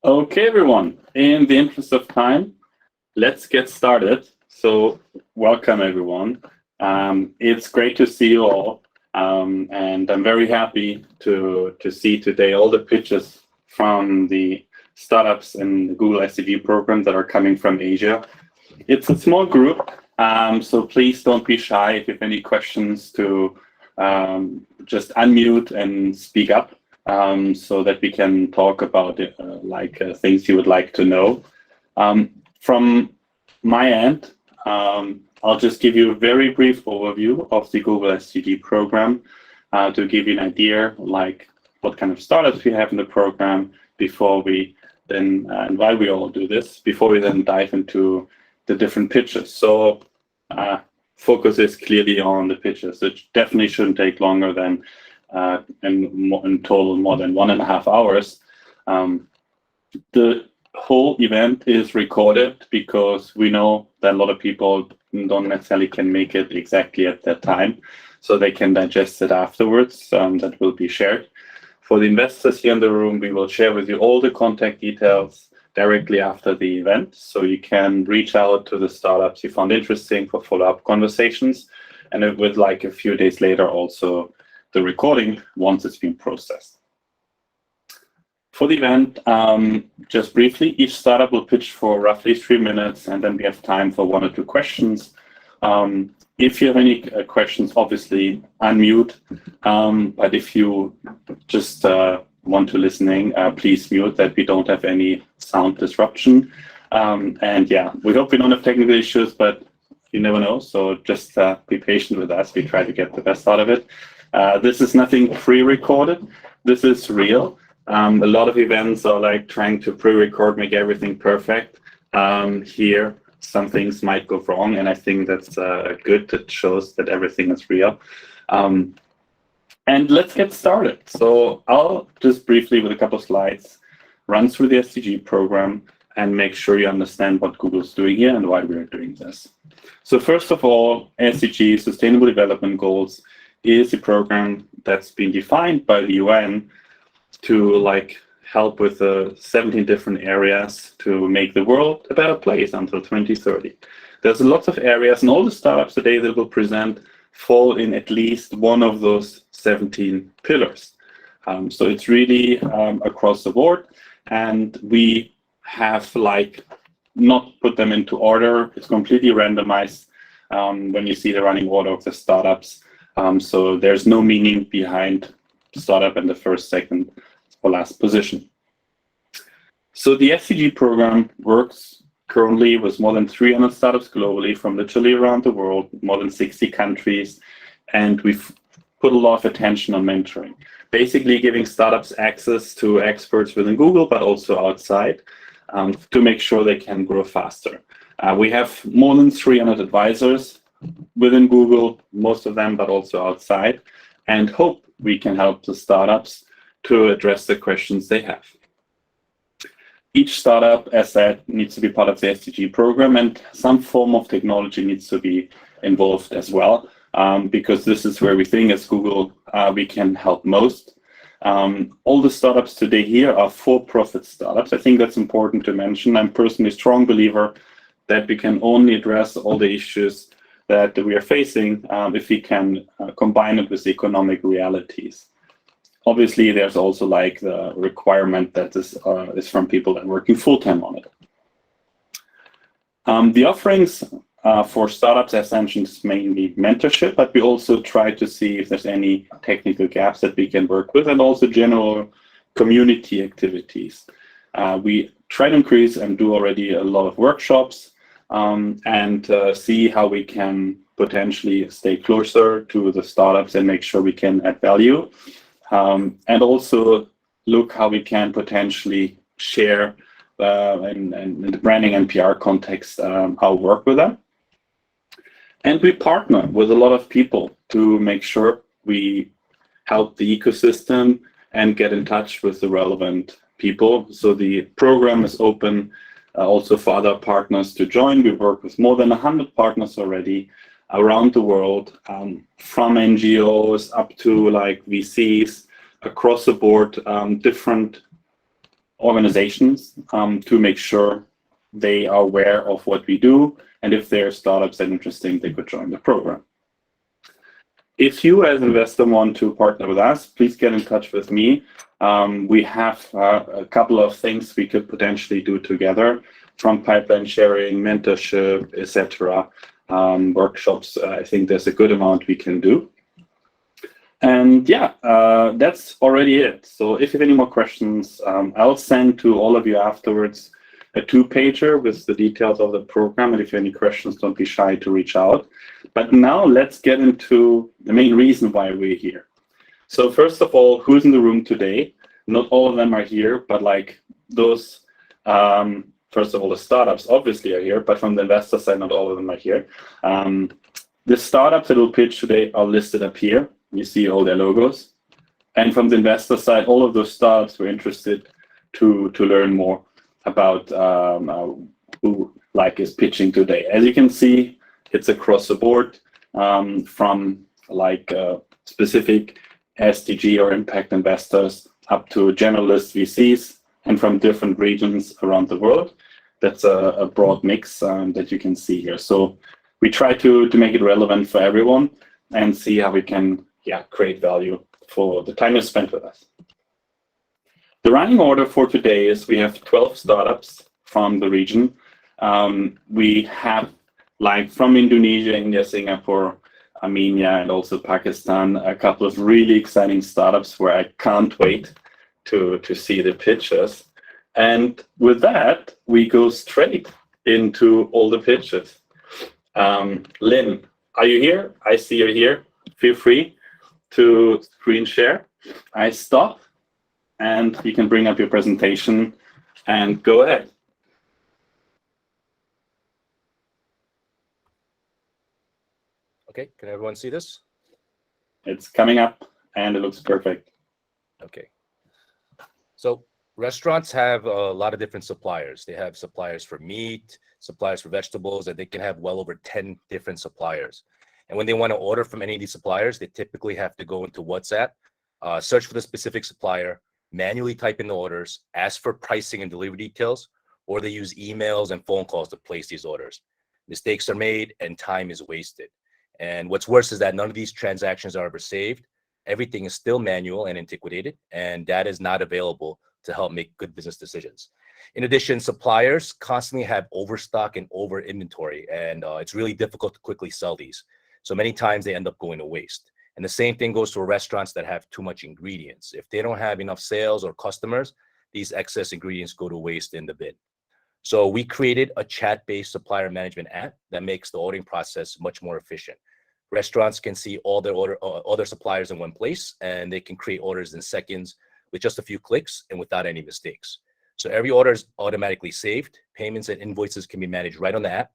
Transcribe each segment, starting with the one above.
Okay, everyone. In the interest of time, let's get started. So, welcome, everyone. It's great to see you all, and I'm very happy to see today all the pitches from the startups in the Google SDG program that are coming from Asia. It's a small group, so please don't be shy. If you have any questions, to just unmute and speak up. So that we can talk about things you would like to know. From my end, I'll just give you a very brief overview of the Google SDG program to give you an idea like what kind of startups we have in the program before we then, and why we all do this, before we then dive into the different pitches. So focus is clearly on the pitches. It definitely shouldn't take longer than in total more than 1.5 hours. The whole event is recorded because we know that a lot of people don't necessarily can make it exactly at that time, so they can digest it afterwards. That will be shared. For the investors here in the room, we will share with you all the contact details directly after the event, so you can reach out to the startups you found interesting for follow-up conversations, and with like a few days later also the recording once it's been processed. For the event, just briefly, each startup will pitch for roughly 3 minutes, and then we have time for 1 or 2 questions. If you have any questions, obviously unmute, but if you just want to listening, please mute that we don't have any sound disruption. And yeah, we hope we don't have technical issues, but you never know, so just be patient with us. We try to get the best out of it. This is nothing pre-recorded. This is real. A lot of events are like trying to pre-record, make everything perfect. Here, some things might go wrong, and I think that's good. It shows that everything is real. And let's get started. So I'll just briefly, with a couple of slides, run through the SDG program and make sure you understand what Google's doing here and why we're doing this. So first of all, SDG, Sustainable Development Goals, is a program that's been defined by the UN to help with 17 different areas to make the world a better place until 2030. There's lots of areas, and all the startups today that will present fall in at least one of those 17 pillars. So it's really across the board, and we have not put them into order. It's completely randomized when you see the running order of the startups. So there's no meaning behind startup in the first, second, or last position. So the SDG program works currently with more than 300 startups globally from literally around the world, more than 60 countries, and we've put a lot of attention on mentoring, basically giving startups access to experts within Google, but also outside, to make sure they can grow faster. We have more than 300 advisors within Google, most of them, but also outside, and hope we can help the startups to address the questions they have. Each startup, as said, needs to be part of the SDG program, and some form of technology needs to be involved as well, because this is where we think as Google we can help most. All the startups today here are for-profit startups. I think that's important to mention. I'm personally a strong believer that we can only address all the issues that we are facing if we can combine it with economic realities. Obviously, there's also the requirement that this is from people that are working full-time on it. The offerings for startups, as mentioned, is mainly mentorship, but we also try to see if there's any technical gaps that we can work with, and also general community activities. We try to increase and do already a lot of workshops, and see how we can potentially stay closer to the startups and make sure we can add value, and also look how we can potentially share in the branding and PR context our work with them. And we partner with a lot of people to make sure we help the ecosystem and get in touch with the relevant people. So the program is open also for other partners to join. We work with more than 100 partners already around the world, from NGOs up to VCs, across the board, different organizations to make sure they are aware of what we do, and if there are startups that are interesting, they could join the program. If you as an investor want to partner with us, please get in touch with me. We have a couple of things we could potentially do together, from pipeline sharing, mentorship, etc., workshops. I think there's a good amount we can do. And yeah, that's already it. So if you have any more questions, I'll send to all of you afterwards a 2-pager with the details of the program. And if you have any questions, don't be shy to reach out. But now let's get into the main reason why we're here. So first of all, who's in the room today? Not all of them are here, but like those, first of all, the startups obviously are here, but from the investor side, not all of them are here. The startups that will pitch today are listed up here. You see all their logos. And from the investor side, all of those startups were interested to learn more about who is pitching today. As you can see, it's across the board, from specific SDG or impact investors up to generalist VCs, and from different regions around the world. That's a broad mix that you can see here. So we try to make it relevant for everyone and see how we can create value for the time you spent with us. The running order for today is we have 12 startups from the region. We have from Indonesia, India, Singapore, Armenia, and also Pakistan, a couple of really exciting startups where I can't wait to see the pitches. And with that, we go straight into all the pitches. Lynn, are you here? I see you're here. Feel free to screen share. I stop, and you can bring up your presentation and go ahead. Okay, can everyone see this? It's coming up, and it looks perfect. Okay. So restaurants have a lot of different suppliers. They have suppliers for meat, suppliers for vegetables, and they can have well over 10 different suppliers. And when they want to order from any of these suppliers, they typically have to go into WhatsApp, search for the specific supplier, manually type in the orders, ask for pricing and delivery details, or they use emails and phone calls to place these orders. Mistakes are made and time is wasted. And what's worse is that none of these transactions are ever saved. Everything is still manual and antiquated, and data is not available to help make good business decisions. In addition, suppliers constantly have overstock and over inventory, and it's really difficult to quickly sell these. So many times they end up going to waste. And the same thing goes for restaurants that have too much ingredients. If they don't have enough sales or customers, these excess ingredients go to waste in the bin. So we created a chat-based supplier management app that makes the ordering process much more efficient. Restaurants can see all their suppliers in one place, and they can create orders in seconds with just a few clicks and without any mistakes. So every order is automatically saved. Payments and invoices can be managed right on the app,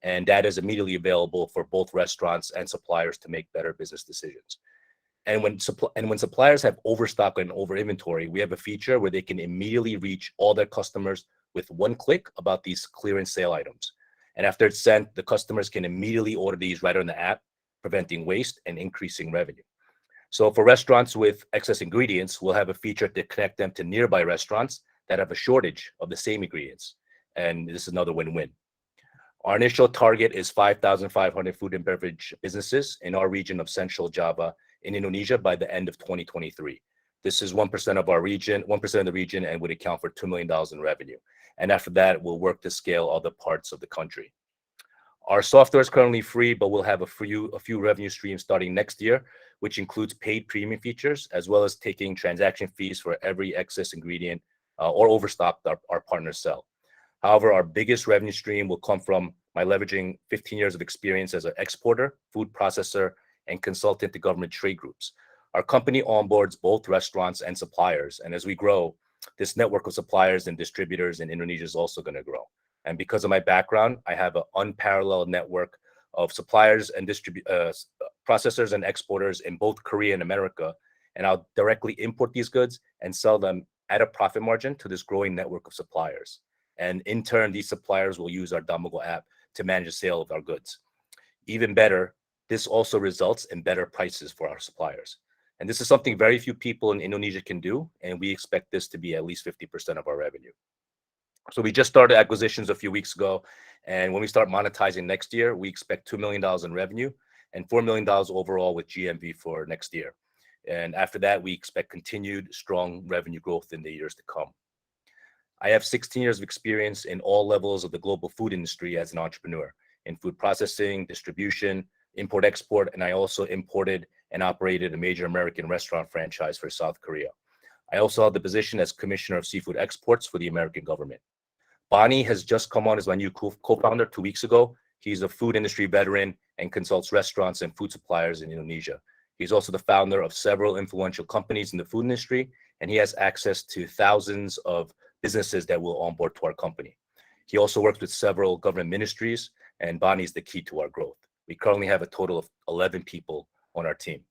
and data is immediately available for both restaurants and suppliers to make better business decisions. And when suppliers have overstock and over inventory, we have a feature where they can immediately reach all their customers with one click about these clearance sale items. And after it's sent, the customers can immediately order these right on the app, preventing waste and increasing revenue. So for restaurants with excess ingredients, we'll have a feature to connect them to nearby restaurants that have a shortage of the same ingredients. And this is another win-win. Our initial target is 5,500 food and beverage businesses in our region of Central Java in Indonesia by the end of 2023. This is 1% of our region, 1% of the region, and would account for $2 million in revenue. And after that, we'll work to scale other parts of the country. Our software is currently free, but we'll have a few revenue streams starting next year, which includes paid premium features, as well as taking transaction fees for every excess ingredient or overstock our partners sell. However, our biggest revenue stream will come from my leveraging 15 years of experience as an exporter, food processor, and consultant to government trade groups. Our company onboards both restaurants and suppliers, and as we grow, this network of suppliers and distributors in Indonesia is also going to grow. And because of my background, I have an unparalleled network of suppliers and processors and exporters in both Korea and America, and I'll directly import these goods and sell them at a profit margin to this growing network of suppliers. And in turn, these suppliers will use our Damago app to manage the sale of our goods. Even better, this also results in better prices for our suppliers. And this is something very few people in Indonesia can do, and we expect this to be at least 50% of our revenue. So we just started acquisitions a few weeks ago, and when we start monetizing next year, we expect $2 million in revenue and $4 million overall with GMV for next year. And after that, we expect continued strong revenue growth in the years to come. I have 16 years of experience in all levels of the global food industry as an entrepreneur in food processing, distribution, import-export, and I also imported and operated a major American restaurant franchise for South Korea. I also held the position as Commissioner of Seafood Exports for the American government. Bonnie has just come on as my new co-founder 2 weeks ago. He's a food industry veteran and consults restaurants and food suppliers in Indonesia. He's also the founder of several influential companies in the food industry, and he has access to thousands of businesses that will onboard to our company. He also works with several government ministries, and Bonnie is the key to our growth. We currently have a total of 11 people on our team.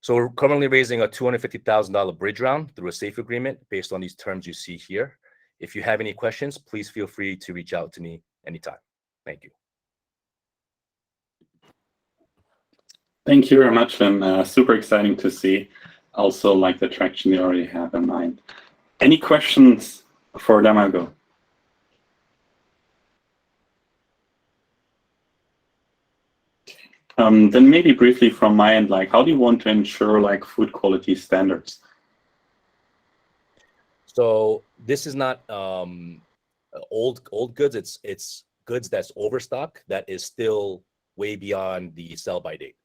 So we're currently raising a $250,000 bridge round through a SAFE agreement based on these terms you see here. If you have any questions, please feel free to reach out to me anytime. Thank you. Thank you very much, and super exciting to see also like the traction you already have in mind. Any questions for Damago? Then maybe briefly from my end, like how do you want to ensure like food quality standards? So this is not old goods. It's goods that's overstock that is still way beyond the sell-by date.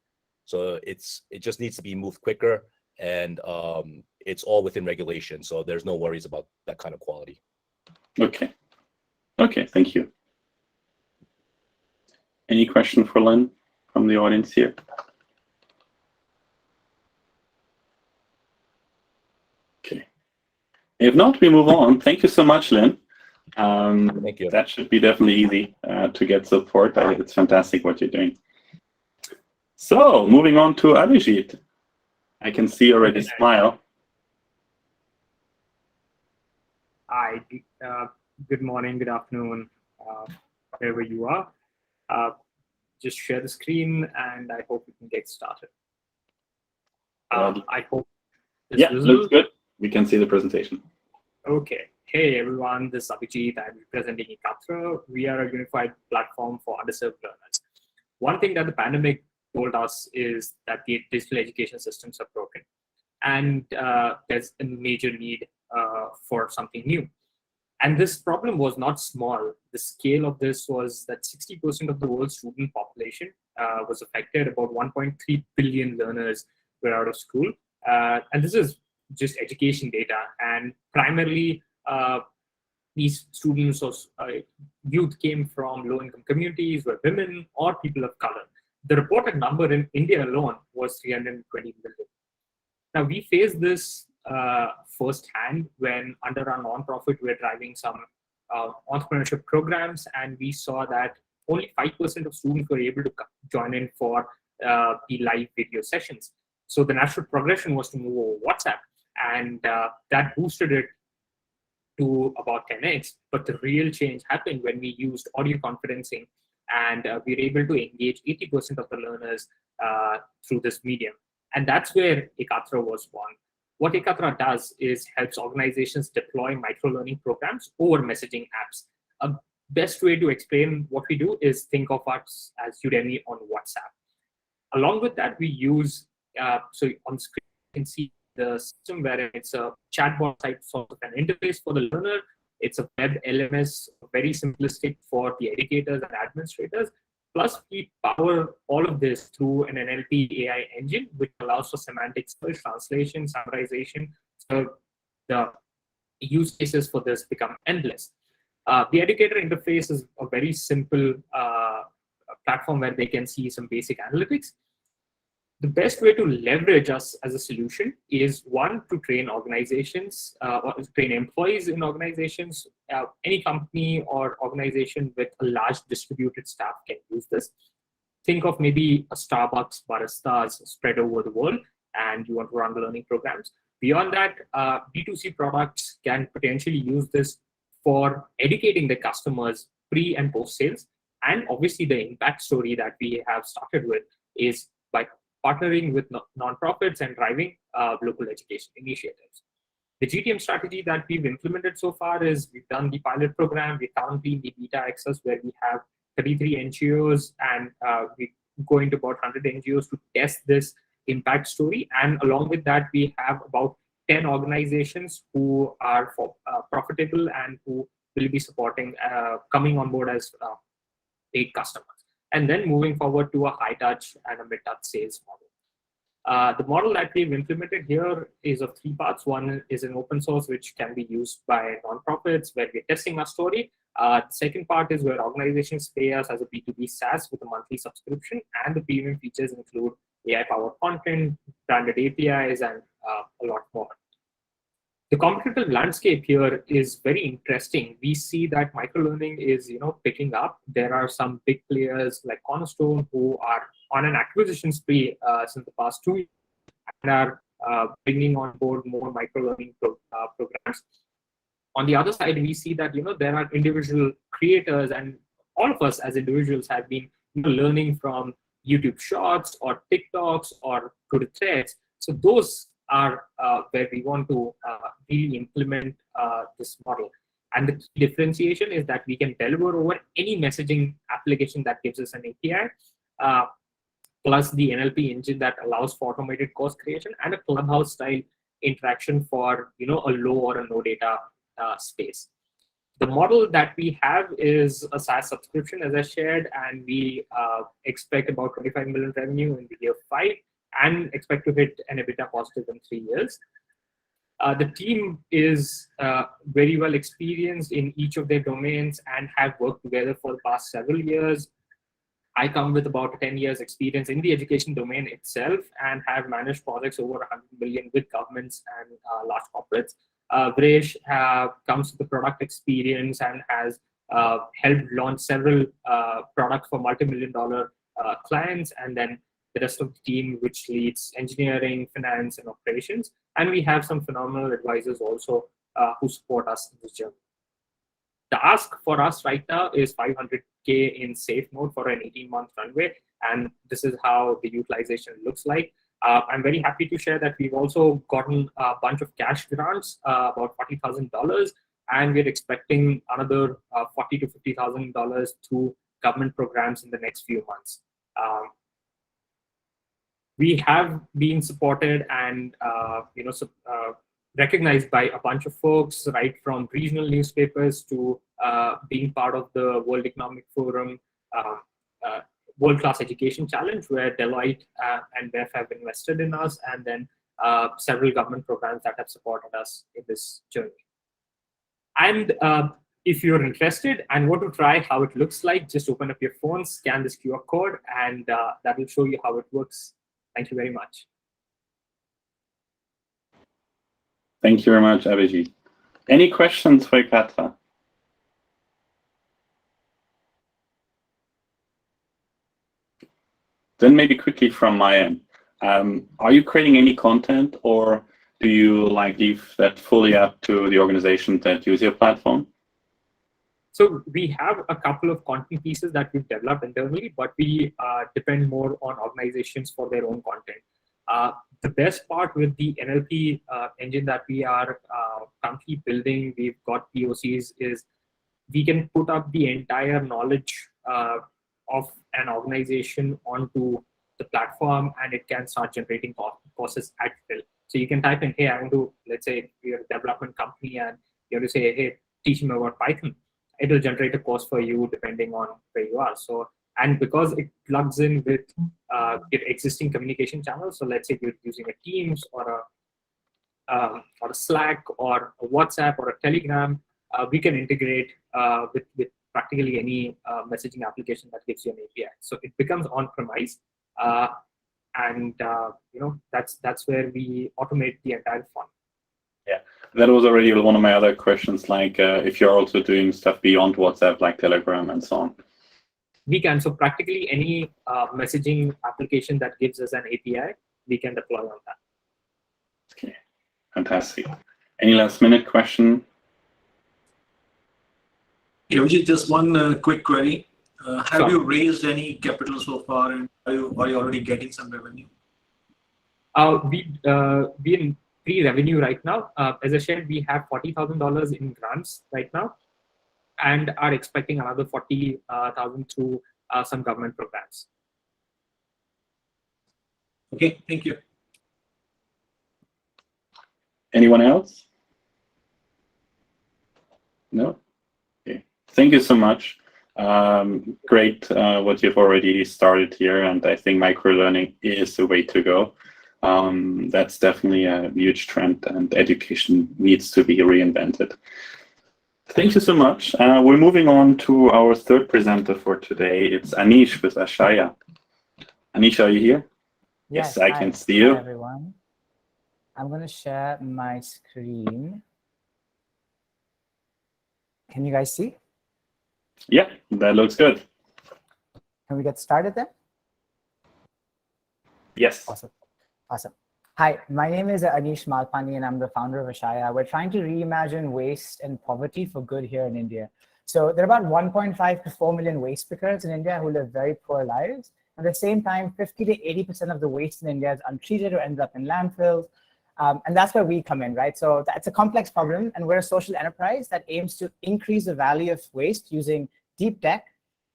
So it just needs to be moved quicker, and it's all within regulation. So there's no worries about that kind of quality. Okay. Okay, thank you. Any question for Lynn from the audience here? Okay. If not, we move on. Thank you so much, Lynn. Thank you. That should be definitely easy to get support. It's fantastic what you're doing. So moving on to Abhijit. I can see already smile. Hi, good morning, good afternoon, wherever you are. Just share the screen and I hope we can get started. I hope this is visible. Looks good. We can see the presentation. Okay. Hey everyone, this is Abhijit. I'm representing Ekatra. We are a unified platform for underserved learners. One thing that the pandemic told us is that the digital education systems are broken, and there's a major need for something new. And this problem was not small. The scale of this was that 60% of the world's student population was affected. About 1.3 billion learners were out of school. And this is just education data. And primarily, these students or youth came from low-income communities, were women or people of color. The reported number in India alone was 320 million. Now, we faced this firsthand when under our nonprofit, we're driving some entrepreneurship programs, and we saw that only 5% of students were able to join in for the live video sessions. So the natural progression was to move over WhatsApp, and that boosted it to about 10x. But the real change happened when we used audio conferencing, and we were able to engage 80% of the learners through this medium. And that's where Ekatra was born. What Ekatra does is helps organizations deploy micro-learning programs over messaging apps. A best way to explain what we do is think of us as Udemy on WhatsApp. Along with that, we use, so on screen you can see the system where it's a chatbot type sort of an interface for the learner. It's a web LMS, very simplistic for the educators and administrators. Plus, we power all of this through an NLP AI engine, which allows for semantic search, translation, summarization. So the use cases for this become endless. The educator interface is a very simple platform where they can see some basic analytics. The best way to leverage us as a solution is, one, to train organizations, or train employees in organizations. Any company or organization with a large distributed staff can use this. Think of maybe a Starbucks baristas spread over the world, and you want to run the learning programs. Beyond that, B2C products can potentially use this for educating the customers pre and post sales. And obviously the impact story that we have started with is by partnering with nonprofits and driving local education initiatives. The GTM strategy that we've implemented so far is we've done the pilot program. We're currently in the beta access where we have 33 NGOs, and we go into about 100 NGOs to test this impact story. And along with that, we have about 10 organizations who are profitable and who will be supporting, coming on board as paid customers. And then moving forward to a high touch and a mid touch sales model. The model that we've implemented here is of three parts. One is an open source, which can be used by nonprofits where we're testing our story. The second part is where organizations pay us as a B2B SaaS with a monthly subscription, and the premium features include AI-powered content, branded APIs, and a lot more. The competitive landscape here is very interesting. We see that microlearning is, picking up. There are some big players like Cornerstone who are on an acquisition spree since the past 2 years and are bringing on board more microlearning programs. On the other side, we see that there are individual creators, and all of us as individuals have been learning from YouTube Shorts or TikToks or Twitter Threads. So those are where we want to really implement this model. And the key differentiation is that we can deliver over any messaging application that gives us an API, plus the NLP engine that allows for automated course creation and a Clubhouse style interaction for a low or a no data space. The model that we have is a SaaS subscription, as I shared, and we expect about 25 million revenue in the year 5 and expect to hit an EBITDA positive in 3 years. The team is very well experienced in each of their domains and have worked together for the past several years. I come with about 10 years experience in the education domain itself and have managed projects over 100 million with governments and large corporates. Vresh comes with the product experience and has helped launch several products for multi-million-dollar clients, and then the rest of the team, which leads engineering, finance, and operations. And we have some phenomenal advisors also who support us in this journey. The ask for us right now is 500K in safe mode for an 18-month runway, and this is how the utilization looks like. I'm very happy to share that we've also gotten a bunch of cash grants, about $40,000, and we're expecting another $40,000 to $50,000 through government programs in the next few months. We have been supported and recognized by a bunch of folks, right from regional newspapers to being part of the World Economic Forum World Class Education Challenge, where Deloitte and BEF have invested in us, and then several government programs that have supported us in this journey. And if you're interested and want to try how it looks like, just open up your phone, scan this QR code, and that will show you how it works. Thank you very much. Thank you very much, Abhijit. Any questions for Ekatra? Then maybe quickly from my end, are you creating any content, or do you leave that fully up to the organizations that use your platform? So we have a couple of content pieces that we've developed internally, but we depend more on organizations for their own content. The best part with the NLP engine that we are currently building, we've got POCs, is we can put up the entire knowledge of an organization onto the platform, and it can start generating courses at will. So you can type in, hey, I want to, let's say you're a development company and you want to say, hey, teach me about Python. It will generate a course for you depending on where you are. So, and because it plugs in with your existing communication channels, so let's say you're using a Teams or a Slack or a WhatsApp or a Telegram, we can integrate with practically any messaging application that gives you an API. So it becomes on-premise, and that's where we automate the entire fund. Yeah, that was already one of my other questions, if you're also doing stuff beyond WhatsApp, like Telegram and so on. We can. So practically any messaging application that gives us an API, we can deploy on that. Okay, fantastic. Any last minute question? Just one quick query. Have you raised any capital so far, and are you already getting some revenue? We in pre-revenue right now. As I shared, we have $40,000 in grants right now, and are expecting another 40,000 through some government programs. Okay, thank you. Anyone else? No? Okay. Thank you so much. Great what you've already started here, and I think microlearning is the way to go. That's definitely a huge trend, and education needs to be reinvented. Thank you so much. We're moving on to our third presenter for today. It's Anish with Ashaya. Anish, are you here? Yes, I can see you. Hi, everyone. I'm going to share my screen. Can you guys see? Yeah, that looks good. Can we get started then? Yes. Awesome. Hi, my name is Anish Malpani, and I'm the founder of Ashaya. We're trying to reimagine waste and poverty for good here in India. So there are about 1.5 to 4 million waste pickers in India who live very poor lives. At the same time, 50 to 80% of the waste in India is untreated or ends up in landfills. And that's where we come in, right? So that's a complex problem, and we're a social enterprise that aims to increase the value of waste using deep tech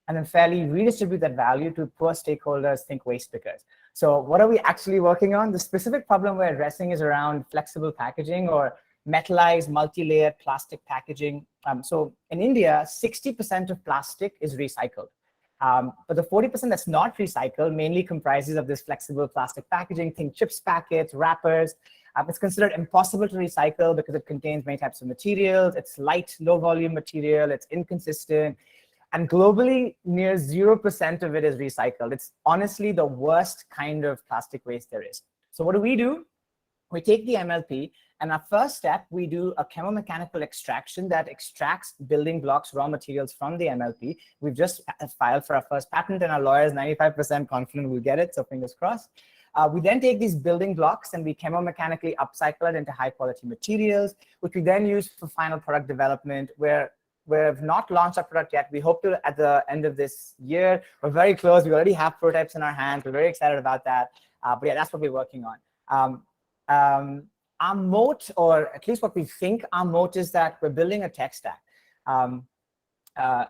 and then fairly redistribute that value to poor stakeholders, think waste pickers. So what are we actually working on? The specific problem we're addressing is around flexible packaging or metallized multi-layered plastic packaging. So in India, 60% of plastic is recycled. But the 40% that's not recycled mainly comprises of this flexible plastic packaging, think chips packets, wrappers. It's considered impossible to recycle because it contains many types of materials. It's light, low volume material. It's inconsistent. And globally, near 0% of it is recycled. It's honestly the worst kind of plastic waste there is. So what do? We take the MLP, and our first step, we do a chemomechanical extraction that extracts building blocks, raw materials from the MLP. We've just filed for our first patent, and our lawyers 95% confident we'll get it, so fingers crossed. We then take these building blocks and we chemomechanically upcycle it into high quality materials, which we then use for final product development, where we've not launched our product yet. We hope to at the end of this year. We're very close. We already have prototypes in our hands. We're very excited about that. But yeah, that's what we're working on. Our moat, or at least what we think our moat, is that we're building a tech stack.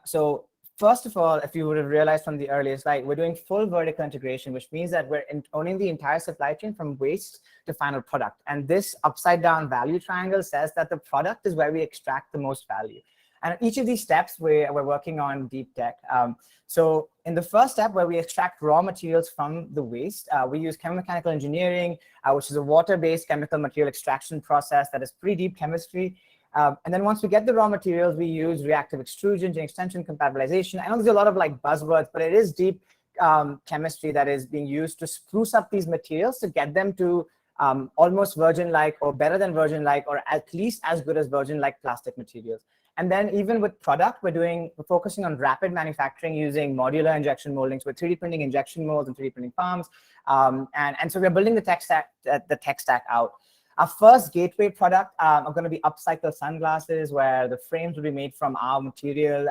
So first of all, if you would have realized from the earlier slide, we're doing full vertical integration, which means that we're owning the entire supply chain from waste to final product. And this upside down value triangle says that the product is where we extract the most value. And each of these steps, we're working on deep tech. So in the first step, where we extract raw materials from the waste, we use chemomechanical engineering, which is a water-based chemical material extraction process that is pretty deep chemistry. And then once we get the raw materials, we use reactive extrusion, chain extension, compatibilization. I know there's a lot of like buzzwords, but it is deep chemistry that is being used to spruce up these materials to get them to almost virgin-like or better than virgin-like, or at least as good as virgin-like plastic materials. And then even with product, we're focusing on rapid manufacturing using modular injection molding. So we're 3D printing injection molds and 3D printing farms. And so we're building the tech stack out. Our first gateway product are going to be upcycled sunglasses, where the frames will be made from our material,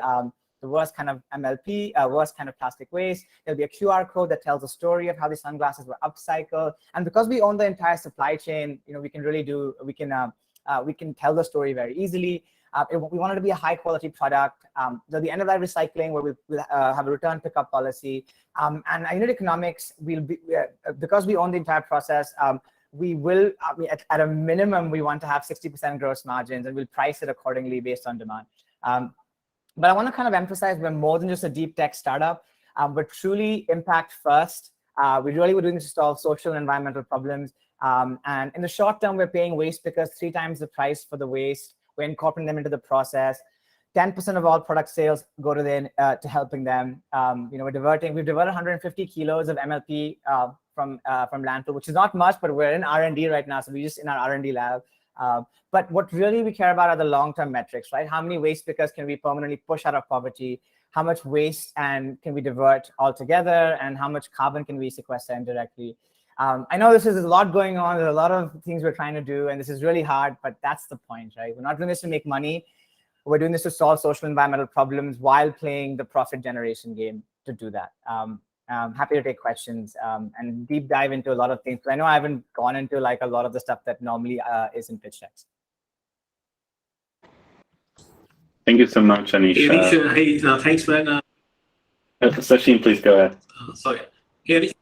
the worst kind of MLP, worst kind of plastic waste. There'll be a QR code that tells a story of how the sunglasses were upcycled. And because we own the entire supply chain, we can tell the story very easily. We want it to be a high quality product. There'll be end of life recycling, where we'll have a return pickup policy. And our unit economics will be, because we own the entire process, we will, at a minimum, we want to have 60% gross margins, and we'll price it accordingly based on demand. But I want to kind of emphasize we're more than just a deep tech startup. We're truly impact first. We really were doing this to solve social and environmental problems. And in the short term, we're paying waste pickers 3 times the price for the waste. We're incorporating them into the process. 10% of all product sales go to helping them. We've diverted 150 kilos of MLP from landfill, which is not much, but we're in R&D right now, so we're just in our R&D lab. But what really we care about are the long-term metrics, right? How many waste pickers can we permanently push out of poverty? How much waste can we divert altogether? And how much carbon can we sequester indirectly? I know there's a lot going on. There's a lot of things we're trying to do, and this is really hard, but that's the point, right? We're not doing this to make money. We're doing this to solve social and environmental problems while playing the profit generation game to do that. Happy to take questions and deep dive into a lot of things. I know I haven't gone into like a lot of the stuff that normally is in pitch decks. Thank you so much, Anish. Hey, Anish, hey, thanks, man. Sachin, please go ahead. Sorry. Hey, Anish,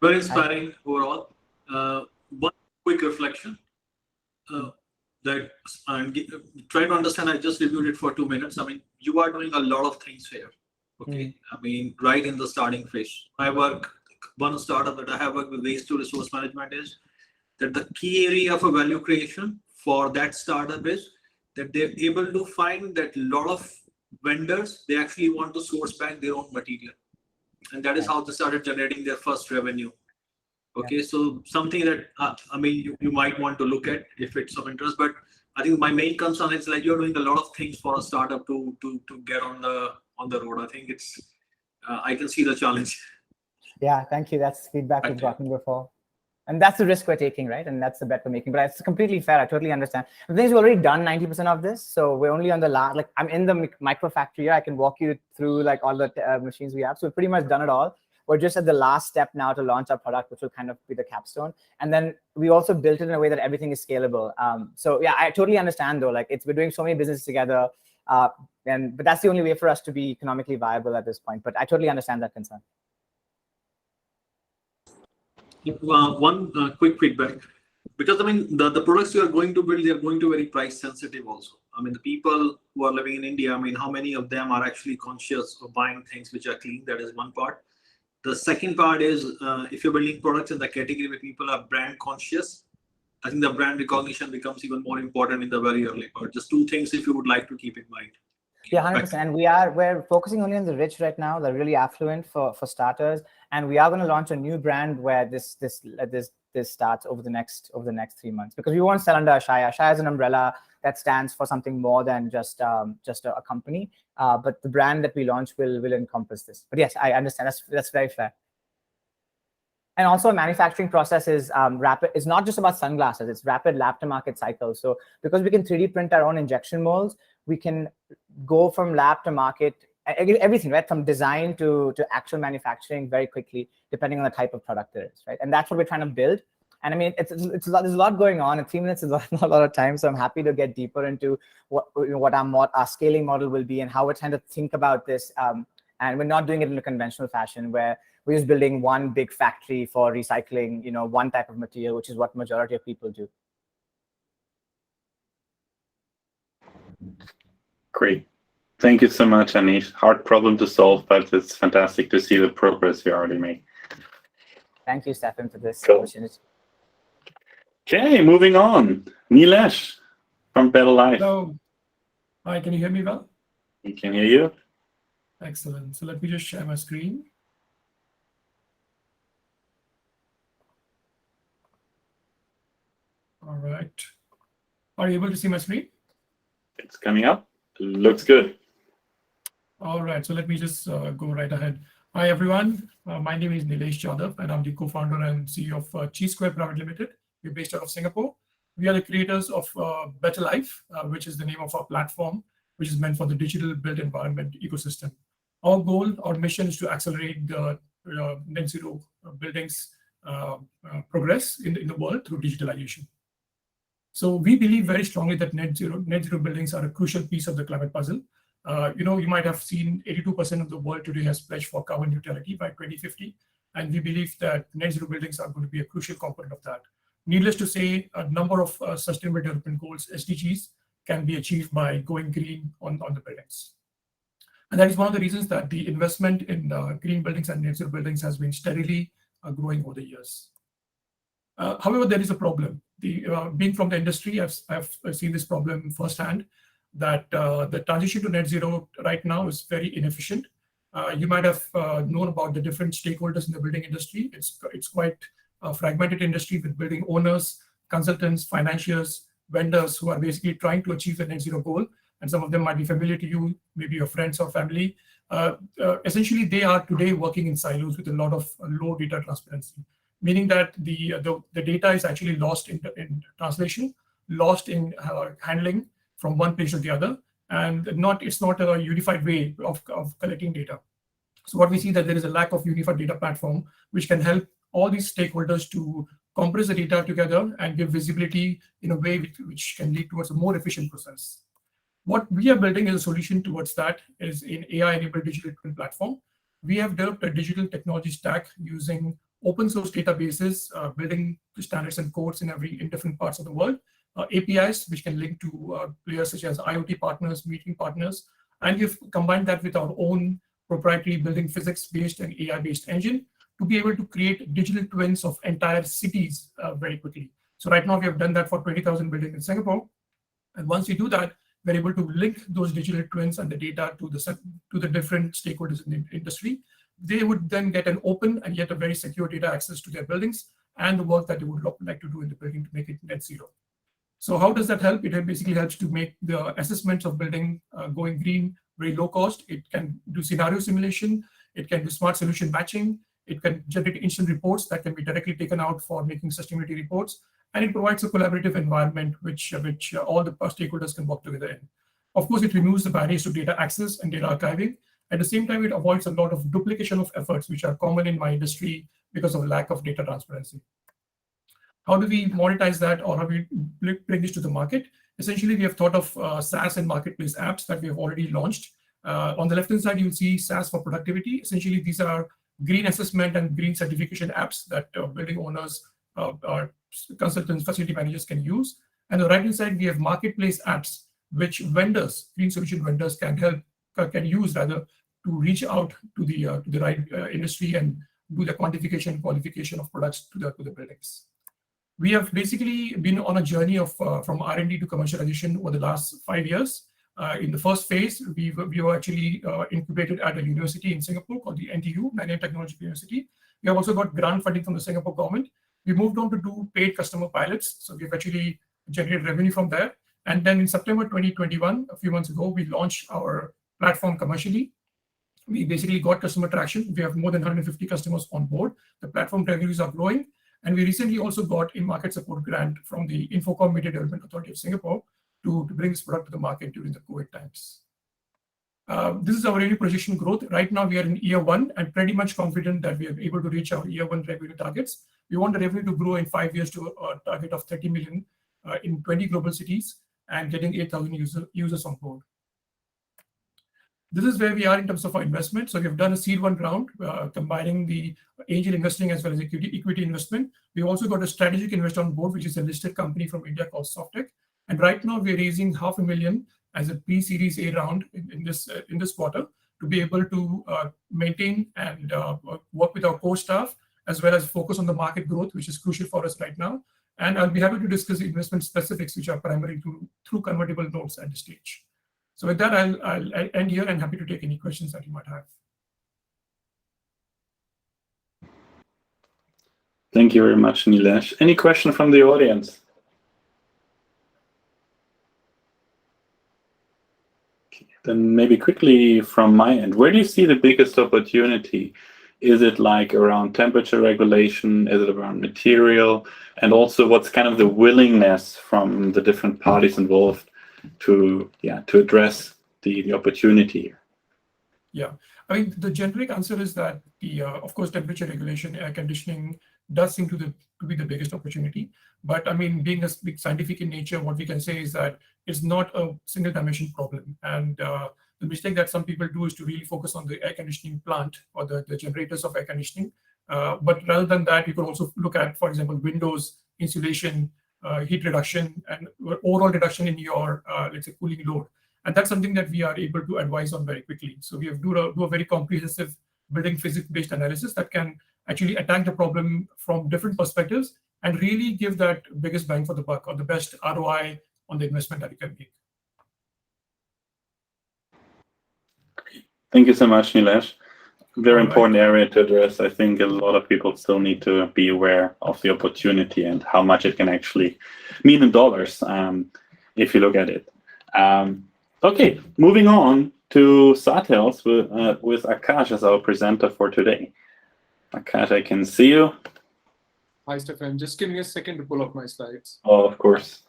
very inspiring overall. One quick reflection that try to understand. I just reviewed it for 2 minutes. I mean, you are doing a lot of things here. Okay. I mean, right in the starting phase. One startup that I have worked with waste to resource management is that the key area for value creation for that startup is that they're able to find that a lot of vendors, they actually want to source back their own material. And that is how they started generating their first revenue. Okay, so something that, I mean, you might want to look at if it's of interest, but I think my main concern is like you're doing a lot of things for a startup to get on the road. I think it's, I can see the challenge. Yeah, thank you. That's feedback we've gotten before. And that's the risk we're taking, right? And that's the bet we're making. But it's completely fair. I totally understand. The thing is, we've already done 90% of this. So we're only on the last, like I'm in the micro factory here. I can walk you through like all the machines we have. So we've pretty much done it all. We're just at the last step now to launch our product, which will kind of be the capstone. And then we also built it in a way that everything is scalable. So yeah, I totally understand though. Like we're doing so many businesses together. But that's the only way for us to be economically viable at this point. But I totally understand that concern. One quick feedback, because I mean the products you are going to build, they are going to be very price sensitive also. I mean the people who are living in India, I mean how many of them are actually conscious of buying things which are clean? That is one part. The second part is if you're building products in the category where people are brand conscious, I think the brand recognition becomes even more important in the very early part. Just two things if you would like to keep in mind. Yeah, 100%. And we're focusing only on the rich right now, the really affluent for starters. And we are going to launch a new brand where this starts over the next 3 months, because we won't sell under Ashaya. Ashaya is an umbrella that stands for something more than just a company. But the brand that we launch will encompass this. But yes, I understand. That's very fair. And also, a manufacturing process is rapid. It's not just about sunglasses. It's rapid lab to market cycles. So because we can 3D print our own injection molds, we can go from lab to market, everything, right? From design to actual manufacturing very quickly, depending on the type of product there is, right? And that's what we're trying to build. And I mean, there's a lot going on. In 3 minutes is not a lot of time. So I'm happy to get deeper into what our scaling model will be and how we're trying to think about this. And we're not doing it in a conventional fashion where we're just building one big factory for recycling, one type of material, which is what majority of people do. Great. Thank you so much, Anish. Hard problem to solve, but it's fantastic to see the progress you already made. Thank you, Stefan, for this Cool. opportunity. Okay, moving on. Nilesh from Better Life. Hello. Hi, can you hear me well? We can hear you. Excellent. So let me just share my screen. All right. Are you able to see my screen? It's coming up. Looks good. All right. So let me just go right ahead. Hi, everyone. My name is Nilesh Jadhav, and I'm the co-founder and CEO of Chi Square Private Limited. We're based out of Singapore. We are the creators of Better Life, which is the name of our platform, which is meant for the digital built environment ecosystem. Our goal, our mission is to accelerate the net zero buildings progress in the world through digitalization. So we believe very strongly that net zero buildings are a crucial piece of the climate puzzle. You might have seen 82% of the world today has pledged for carbon neutrality by 2050. And we believe that net zero buildings are going to be a crucial component of that. Needless to say, a number of sustainable development goals, SDGs, can be achieved by going green on the buildings. And that is one of the reasons that the investment in green buildings and net zero buildings has been steadily growing over the years. However, there is a problem. Being from the industry, I've seen this problem firsthand, that the transition to net zero right now is very inefficient. You might have known about the different stakeholders in the building industry. It's quite a fragmented industry with building owners, consultants, financiers, vendors who are basically trying to achieve the net zero goal. And some of them might be familiar to you, maybe your friends or family. Essentially, they are today working in silos with a lot of low data transparency, meaning that the data is actually lost in translation, lost in handling from one place to the other, and it's not a unified way of collecting data. So what we see that there is a lack of unified data platform, which can help all these stakeholders to compress the data together and give visibility in a way which can lead towards a more efficient process. What we are building as a solution towards that is an AI-enabled digital twin platform. We have developed a digital technology stack using open source databases, building standards and codes in different parts of the world, APIs which can link to players such as IoT partners, meeting partners, and we've combined that with our own proprietary building physics-based and AI-based engine to be able to create digital twins of entire cities very quickly. So right now we have done that for 20,000 buildings in Singapore, and once we do that, we're able to link those digital twins and the data to the different stakeholders in the industry. They would then get an open and yet a very secure data access to their buildings and the work that they would like to do in the building to make it net zero. So how does that help? It basically helps to make the assessments of building going green very low cost. It can do scenario simulation. It can do smart solution matching. It can generate instant reports that can be directly taken out for making sustainability reports. And it provides a collaborative environment which all the stakeholders can work together in. Of course, it removes the barriers to data access and data archiving. At the same time, it avoids a lot of duplication of efforts, which are common in my industry because of lack of data transparency. How do we monetize that, or how do we bring this to the market? Essentially, we have thought of SaaS and marketplace apps that we have already launched. On the left-hand side, you'll see SaaS for productivity. Essentially, these are green assessment and green certification apps that building owners or consultants, facility managers can use. And on the right-hand side, we have marketplace apps, which vendors, green solution vendors can use rather to reach out to the right industry and do the quantification and qualification of products to the buildings. We have basically been on a journey of from R&D to commercialization over the last 5 years. In the first phase, we were actually incubated at a university in Singapore called the NTU, Nanyang Technology University. We have also got grant funding from the Singapore government. We moved on to do paid customer pilots. So we've actually generated revenue from there. And then in September 2021, a few months ago, we launched our platform commercially. We basically got customer traction. We have more than 150 customers on board. The platform revenues are growing. And we recently also got a market support grant from the Infocom Media Development Authority of Singapore to bring this product to the market during the COVID times. This is our revenue projection growth. Right now, we are in year 1 and pretty much confident that we are able to reach our year 1 revenue targets. We want the revenue to grow in 5 years to a target of 30 million in 20 global cities and getting 8,000 users on board. This is where we are in terms of our investment. So we have done a seed 1 round, combining the angel investing as well as equity investment. We've also got a strategic investor on board, which is a listed company from India called Softec. And right now we're raising $500,000 as a pre-series A round in this quarter to be able to maintain and work with our core staff as well as focus on the market growth, which is crucial for us right now. And I'll be happy to discuss the investment specifics, which are primarily through convertible notes at this stage. So with that, I'll end here and happy to take any questions that you might have. Thank you very much, Nilesh. Any question from the audience? Okay, then maybe quickly from my end, where do you see the biggest opportunity? Is it like around temperature regulation? Is it around material? And also what's kind of the willingness from the different parties involved to address the opportunity here? Yeah, I mean, the generic answer is that of course, temperature regulation, air conditioning does seem to be the biggest opportunity. But I mean, being a big scientific in nature, what we can say is that it's not a single dimension problem. And the mistake that some people do is to really focus on the air conditioning plant or the generators of air conditioning. But rather than that, you could also look at, for example, windows, insulation, heat reduction, and overall reduction in your, let's say, cooling load. And that's something that we are able to advise on very quickly. So we have do a very comprehensive building physics-based analysis that can actually attack the problem from different perspectives and really give that biggest bang for the buck or the best ROI on the investment that you can make. Thank you so much, Nilesh. Very important area to address. I think a lot of people still need to be aware of the opportunity and how much it can actually mean in dollars if you look at it. Okay, moving on to Satels with Akash as our presenter for today. Akash, I can see you. Hi, Stefan. Just give me a second to pull up my slides. Oh, of course.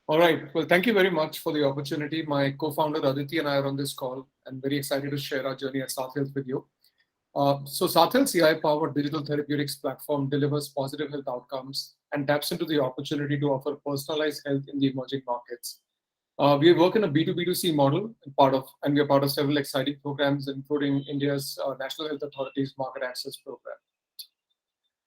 All right. Well, thank you very much for the opportunity. My co-founder Aditi and I are on this call and very excited to share our journey at South Health with you. So South Health's AI-powered digital therapeutics platform delivers positive health outcomes and taps into the opportunity to offer personalized health in the emerging markets. We work in a B2B2C model and we are part of several exciting programs, including India's National Health Authority's Market Access Program.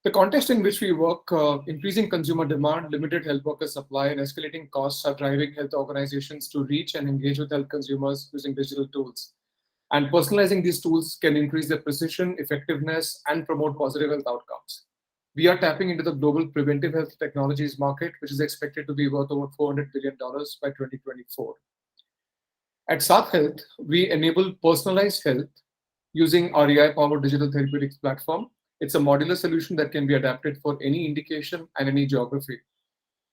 The context in which we work, increasing consumer demand, limited health worker supply, and escalating costs are driving health organizations to reach and engage with health consumers using digital tools. And personalizing these tools can increase their precision, effectiveness, and promote positive health outcomes. We are tapping into the global preventive health technologies market, which is expected to be worth over $400 billion by 2024. At South Health, we enable personalized health using our AI-powered digital therapeutics platform. It's a modular solution that can be adapted for any indication and any geography.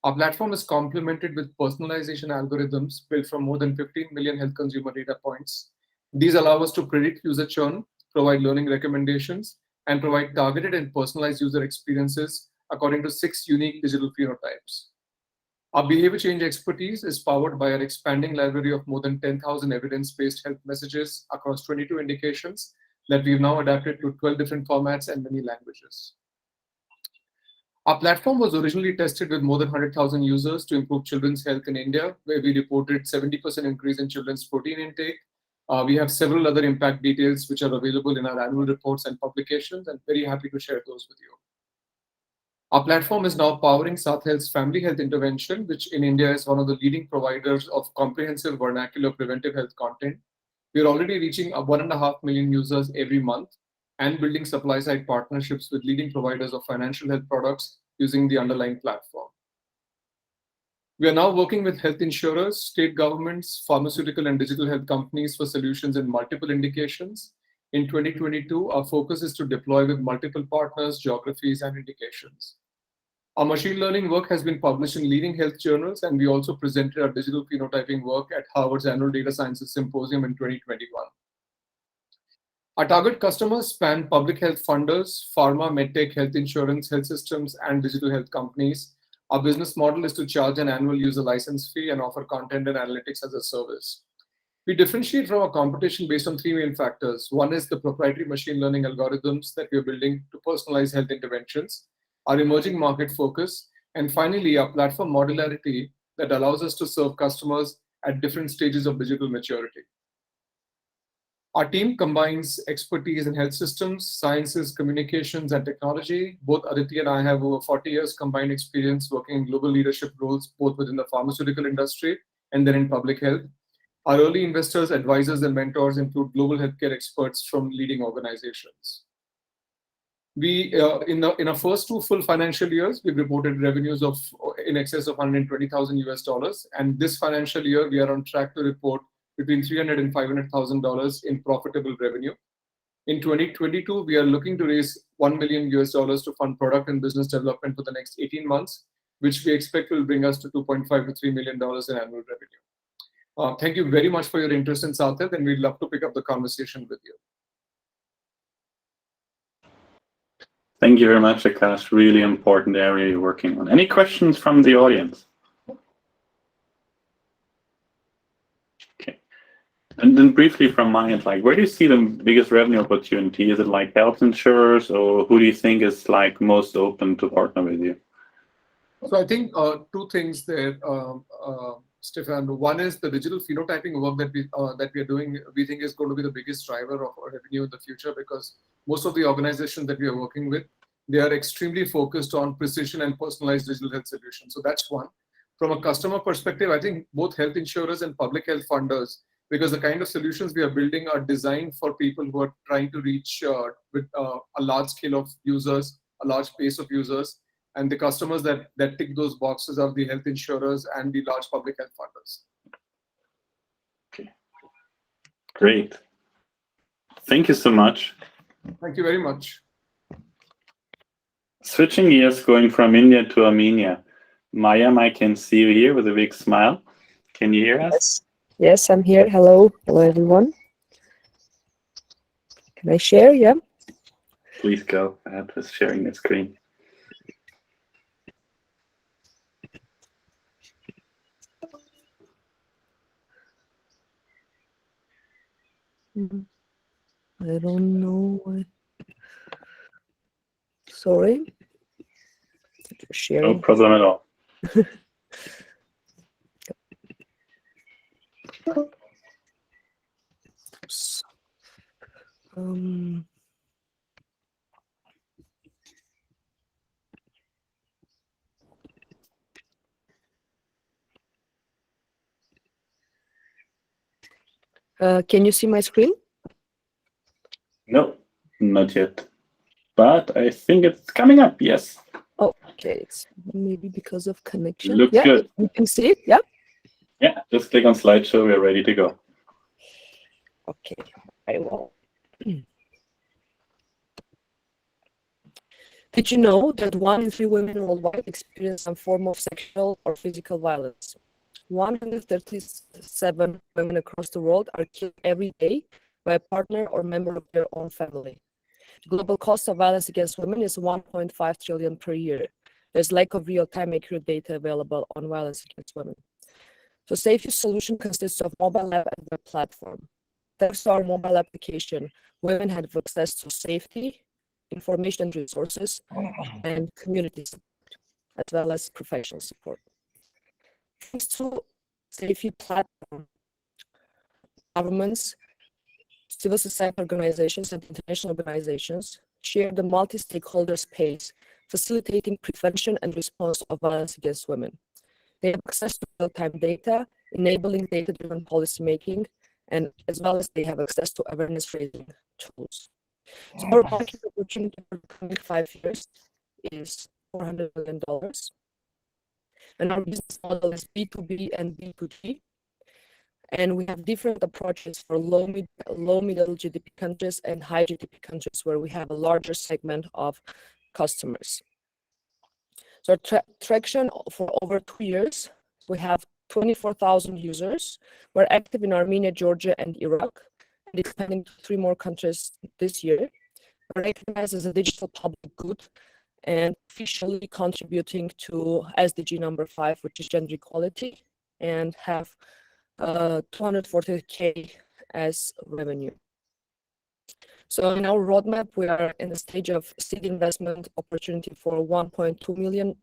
Our platform is complemented with personalization algorithms built from more than 15 million health consumer data points. These allow us to predict user churn, provide learning recommendations, and provide targeted and personalized user experiences according to 6 unique digital phenotypes. Our behavior change expertise is powered by our expanding library of more than 10,000 evidence-based health messages across 22 indications that we've now adapted to 12 different formats and many languages. Our platform was originally tested with more than 100,000 users to improve children's health in India, where we reported 70% increase in children's protein intake. We have several other impact details which are available in our annual reports and publications, and very happy to share those with you. Our platform is now powering South Health's family health intervention, which in India is one of the leading providers of comprehensive vernacular preventive health content. We're already reaching 1.5 million users every month and building supply-side partnerships with leading providers of financial health products using the underlying platform. We are now working with health insurers, state governments, pharmaceutical and digital health companies for solutions in multiple indications. In 2022, our focus is to deploy with multiple partners, geographies, and indications. Our machine learning work has been published in leading health journals, and we also presented our digital phenotyping work at Harvard's annual Data Sciences Symposium in 2021. Our target customers span public health funders, pharma, medtech, health insurance, health systems, and digital health companies. Our business model is to charge an annual user license fee and offer content and analytics as a service. We differentiate from our competition based on 3 main factors. One is the proprietary machine learning algorithms that we are building to personalize health interventions, our emerging market focus, and finally, our platform modularity that allows us to serve customers at different stages of digital maturity. Our team combines expertise in health systems, sciences, communications, and technology. Both Aditi and I have over 40 years combined experience working in global leadership roles, both within the pharmaceutical industry and then in public health. Our early investors, advisors, and mentors include global healthcare experts from leading organizations. We, in our first 2 full financial years, we've reported revenues of in excess of $120,000 and this financial year, we are on track to report between $300,000 and $500,000 in profitable revenue. In 2022, we are looking to raise $1 million to fund product and business development for the next 18 months, which we expect will bring us to $2.5 to $3 million in annual revenue. Thank you very much for your interest in South Health, and we'd love to pick up the conversation with you. Thank you very much, Akash. Really important area you're working on. Any questions from the audience? Okay. And then briefly from my end, like, where do you see the biggest revenue opportunity? Is it like health insurers, or who do you think is like most open to partner with you? So I think 2 things there, Stefan. One is the digital phenotyping work that we are doing. We think is going to be the biggest driver of our revenue in the future, because most of the organizations that we are working with, they are extremely focused on precision and personalized digital health solutions. So that's one. From a customer perspective, I think both health insurers and public health funders, because the kind of solutions we are building are designed for people who are trying to reach with a large scale of users, a large base of users. And the customers that tick those boxes are the health insurers and the large public health funders. Okay, great. Thank you so much. Thank you very much. Switching gears, going from India to Armenia. Mayam, I can see you here with a big smile. Can you hear us? Yes, I'm here. Hello. Hello, everyone. Can I share? Yeah. Please go ahead with sharing the screen. I don't know why. Sorry. Sharing. No problem at all. Um, can you see my screen? No, not yet. But I think it's coming up, yes. Oh, okay. It's maybe because of connection. Looks yeah, good. you can see it. Yeah. Yeah, just click on slideshow, we're ready to go. Okay, I will. Did you know that 1 in 3 women worldwide experience some form of sexual or physical violence? 137 women across the world are killed every day by a partner or member of their own family. The global cost of violence against women is 1.5 trillion per year. There's lack of real-time accurate data available on violence against women. So SafeUse solution consists of mobile app and web platform. Thanks to our mobile application, women have access to safety, information and resources, and community support, as well as professional support. Thanks to SafeUse platform, governments, civil society organizations, and international organizations share the multi-stakeholder space, facilitating prevention and response of violence against women. They have access to real-time data, enabling data-driven policymaking, and as well as they have access to awareness-raising tools. So our market opportunity for the coming 5 years is $400 million. And our business model is B2B and B2G. And we have different approaches for low middle GDP countries and high GDP countries where we have a larger segment of customers. So traction for over 2 years, we have 24,000 users. We're active in Armenia, Georgia, and Iraq, and expanding to 3 more countries this year. We're recognized as a digital public good and officially contributing to SDG number 5, which is gender equality, and have 240K as revenue. So in our roadmap, we are in the stage of seed investment opportunity for $1.2 million,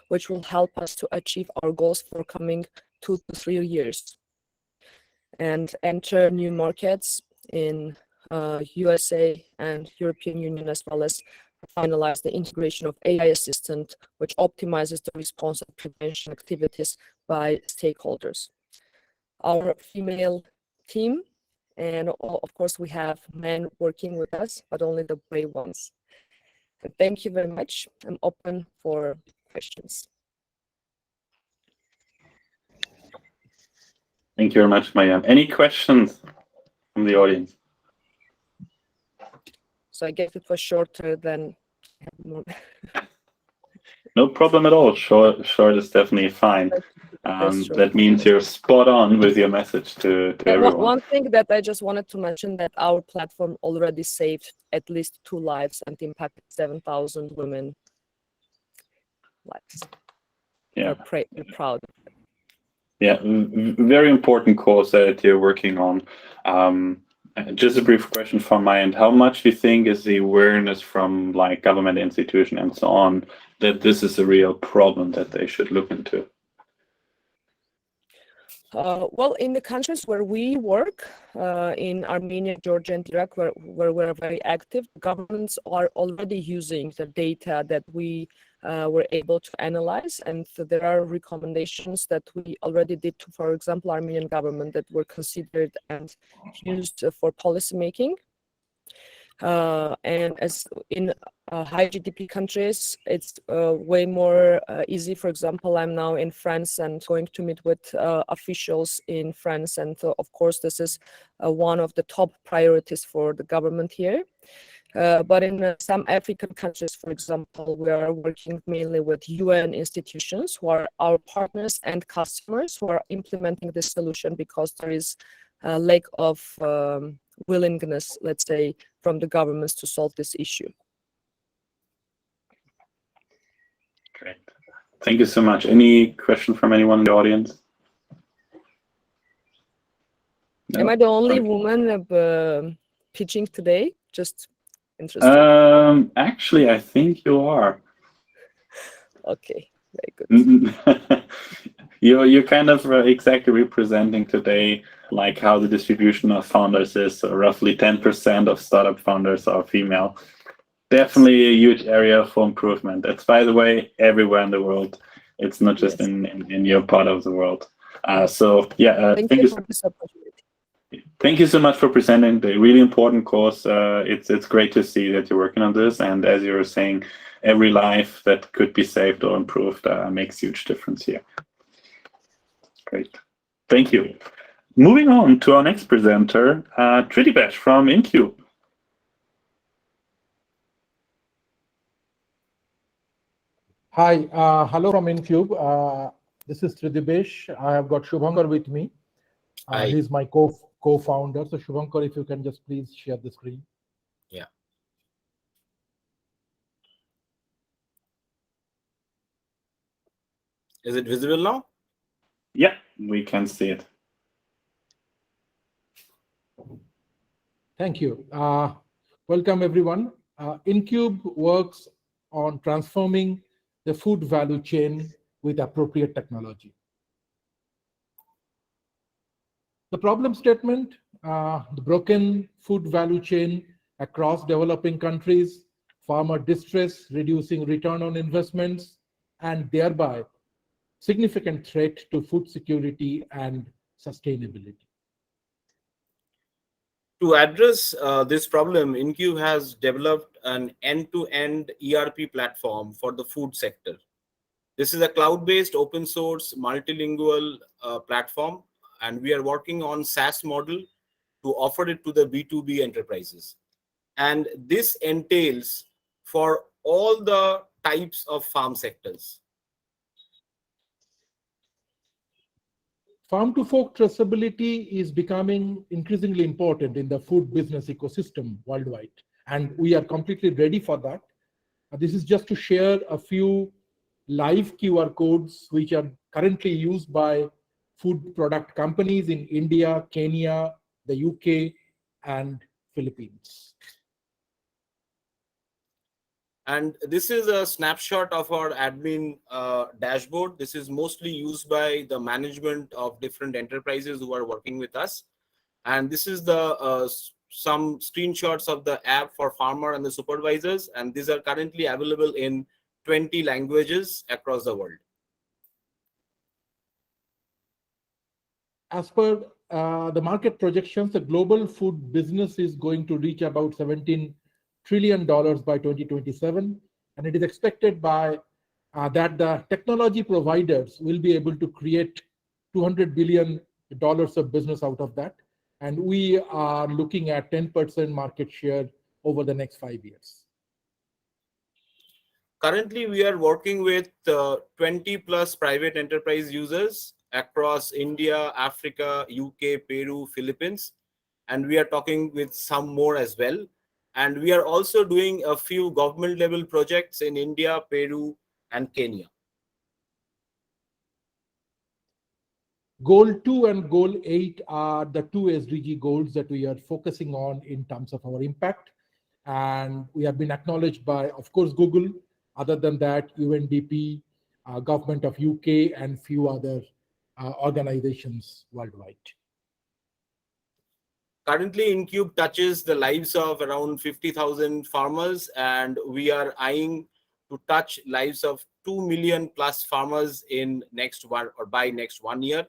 which will help us to achieve our goals for coming 2 to 3 years and enter new markets in USA and European Union, as well as finalize the integration of AI assistant, which optimizes the response and prevention activities by stakeholders. Our female team, and of course we have men working with us, but only the brave ones. And thank you very much. I'm open for questions. Thank you very much, Mayam. Any questions from the audience? So I guess it was shorter than more. No problem at all. Short is definitely fine. That means you're spot on with your message to everyone. One thing that I just wanted to mention, that our platform already saved at least 2 lives and impacted 7,000 women lives. Yeah. We're proud. Yeah, very important cause that you're working on. Just a brief question from my end. How much do you think is the awareness from like government institution and so on that this is a real problem that they should look into? Well, in the countries where we work, in Armenia, Georgia, and Iraq, where we're very active, governments are already using the data that we were able to analyze, and so there are recommendations that we already did to, for example, Armenian government that were considered and used for policymaking. And as in high GDP countries, it's way more easy. For example, I'm now in France and going to meet with officials in France. And of course, this is one of the top priorities for the government here. But in some African countries, for example, we are working mainly with UN institutions who are our partners and customers who are implementing this solution because there is a lack of willingness, let's say, from the governments to solve this issue. Great. Thank you so much. Any question from anyone in the audience? Am No? I the only Okay. woman pitching today? Just interesting. Actually, I think you are. Okay, very good. You're kind of exactly representing today like how the distribution of founders is. So roughly 10% of startup founders are female. Definitely a huge area for improvement. It's, by the way, everywhere in the world. It's not just Yes. in your part of the world. So yeah, Thank thank you you. for this opportunity. Thank you so much for presenting the really important course. It's great to see that you're working on this, and as you were saying, every life that could be saved or improved makes huge difference here. Great, thank you. Moving on to our next presenter, Tritibesh from Incube. Hi, hello from Incube. This is Tridibesh. I have got Shubhankar with me. He's my co-founder. So Shubhankar, if you can just please share the screen. Yeah. Is it visible now? Yeah, we can see it. Thank you. Welcome, everyone. Incube works on transforming the food value chain with appropriate technology. The problem statement, the broken food value chain across developing countries, farmer distress, reducing return on investments, and thereby significant threat to food security and sustainability. To address this problem, Incube has developed an end-to-end ERP platform for the food sector. This is a cloud-based, open-source, multilingual platform, and we are working on SaaS model to offer it to the B2B enterprises. And this entails for all the types of farm sectors. Farm to fork traceability is becoming increasingly important in the food business ecosystem worldwide, and we are completely ready for that. This is just to share a few live QR codes which are currently used by food product companies in India, Kenya, the UK, and Philippines. And this is a snapshot of our admin dashboard. This is mostly used by the management of different enterprises who are working with us. And this is the some screenshots of the app for farmer and the supervisors. And these are currently available in 20 languages across the world. As per the market projections, the global food business is going to reach about $17 trillion by 2027, and it is expected by that the technology providers will be able to create $200 billion of business out of that, and we are looking at 10% market share over the next 5 years. Currently, we are working with 20 plus private enterprise users across India, Africa, UK, Peru, Philippines, and we are talking with some more as well. And we are also doing a few government level projects in India, Peru, and Kenya. Goal 2 and Goal 8 are the two SDG goals that we are focusing on in terms of our impact. And we have been acknowledged by, of course, Google. Other than that, UNDP, government of UK, and few other organizations worldwide. Currently, Incube touches the lives of around 50,000 farmers, and we are eyeing to touch lives of 2 million plus farmers in next one or by next 1 year.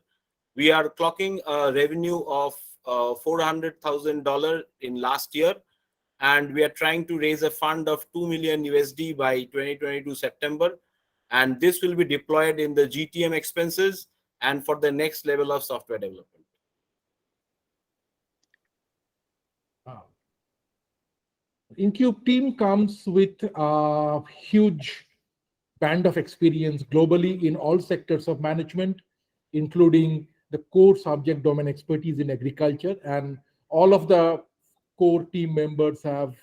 We are clocking a revenue of $400,000 in last year, and we are trying to raise a fund of $2 million USD by 2022 September, and this will be deployed in the GTM expenses and for the next level of software development. Incube team comes with a huge band of experience globally in all sectors of management, including the core subject domain expertise in agriculture, and all of the core team members have,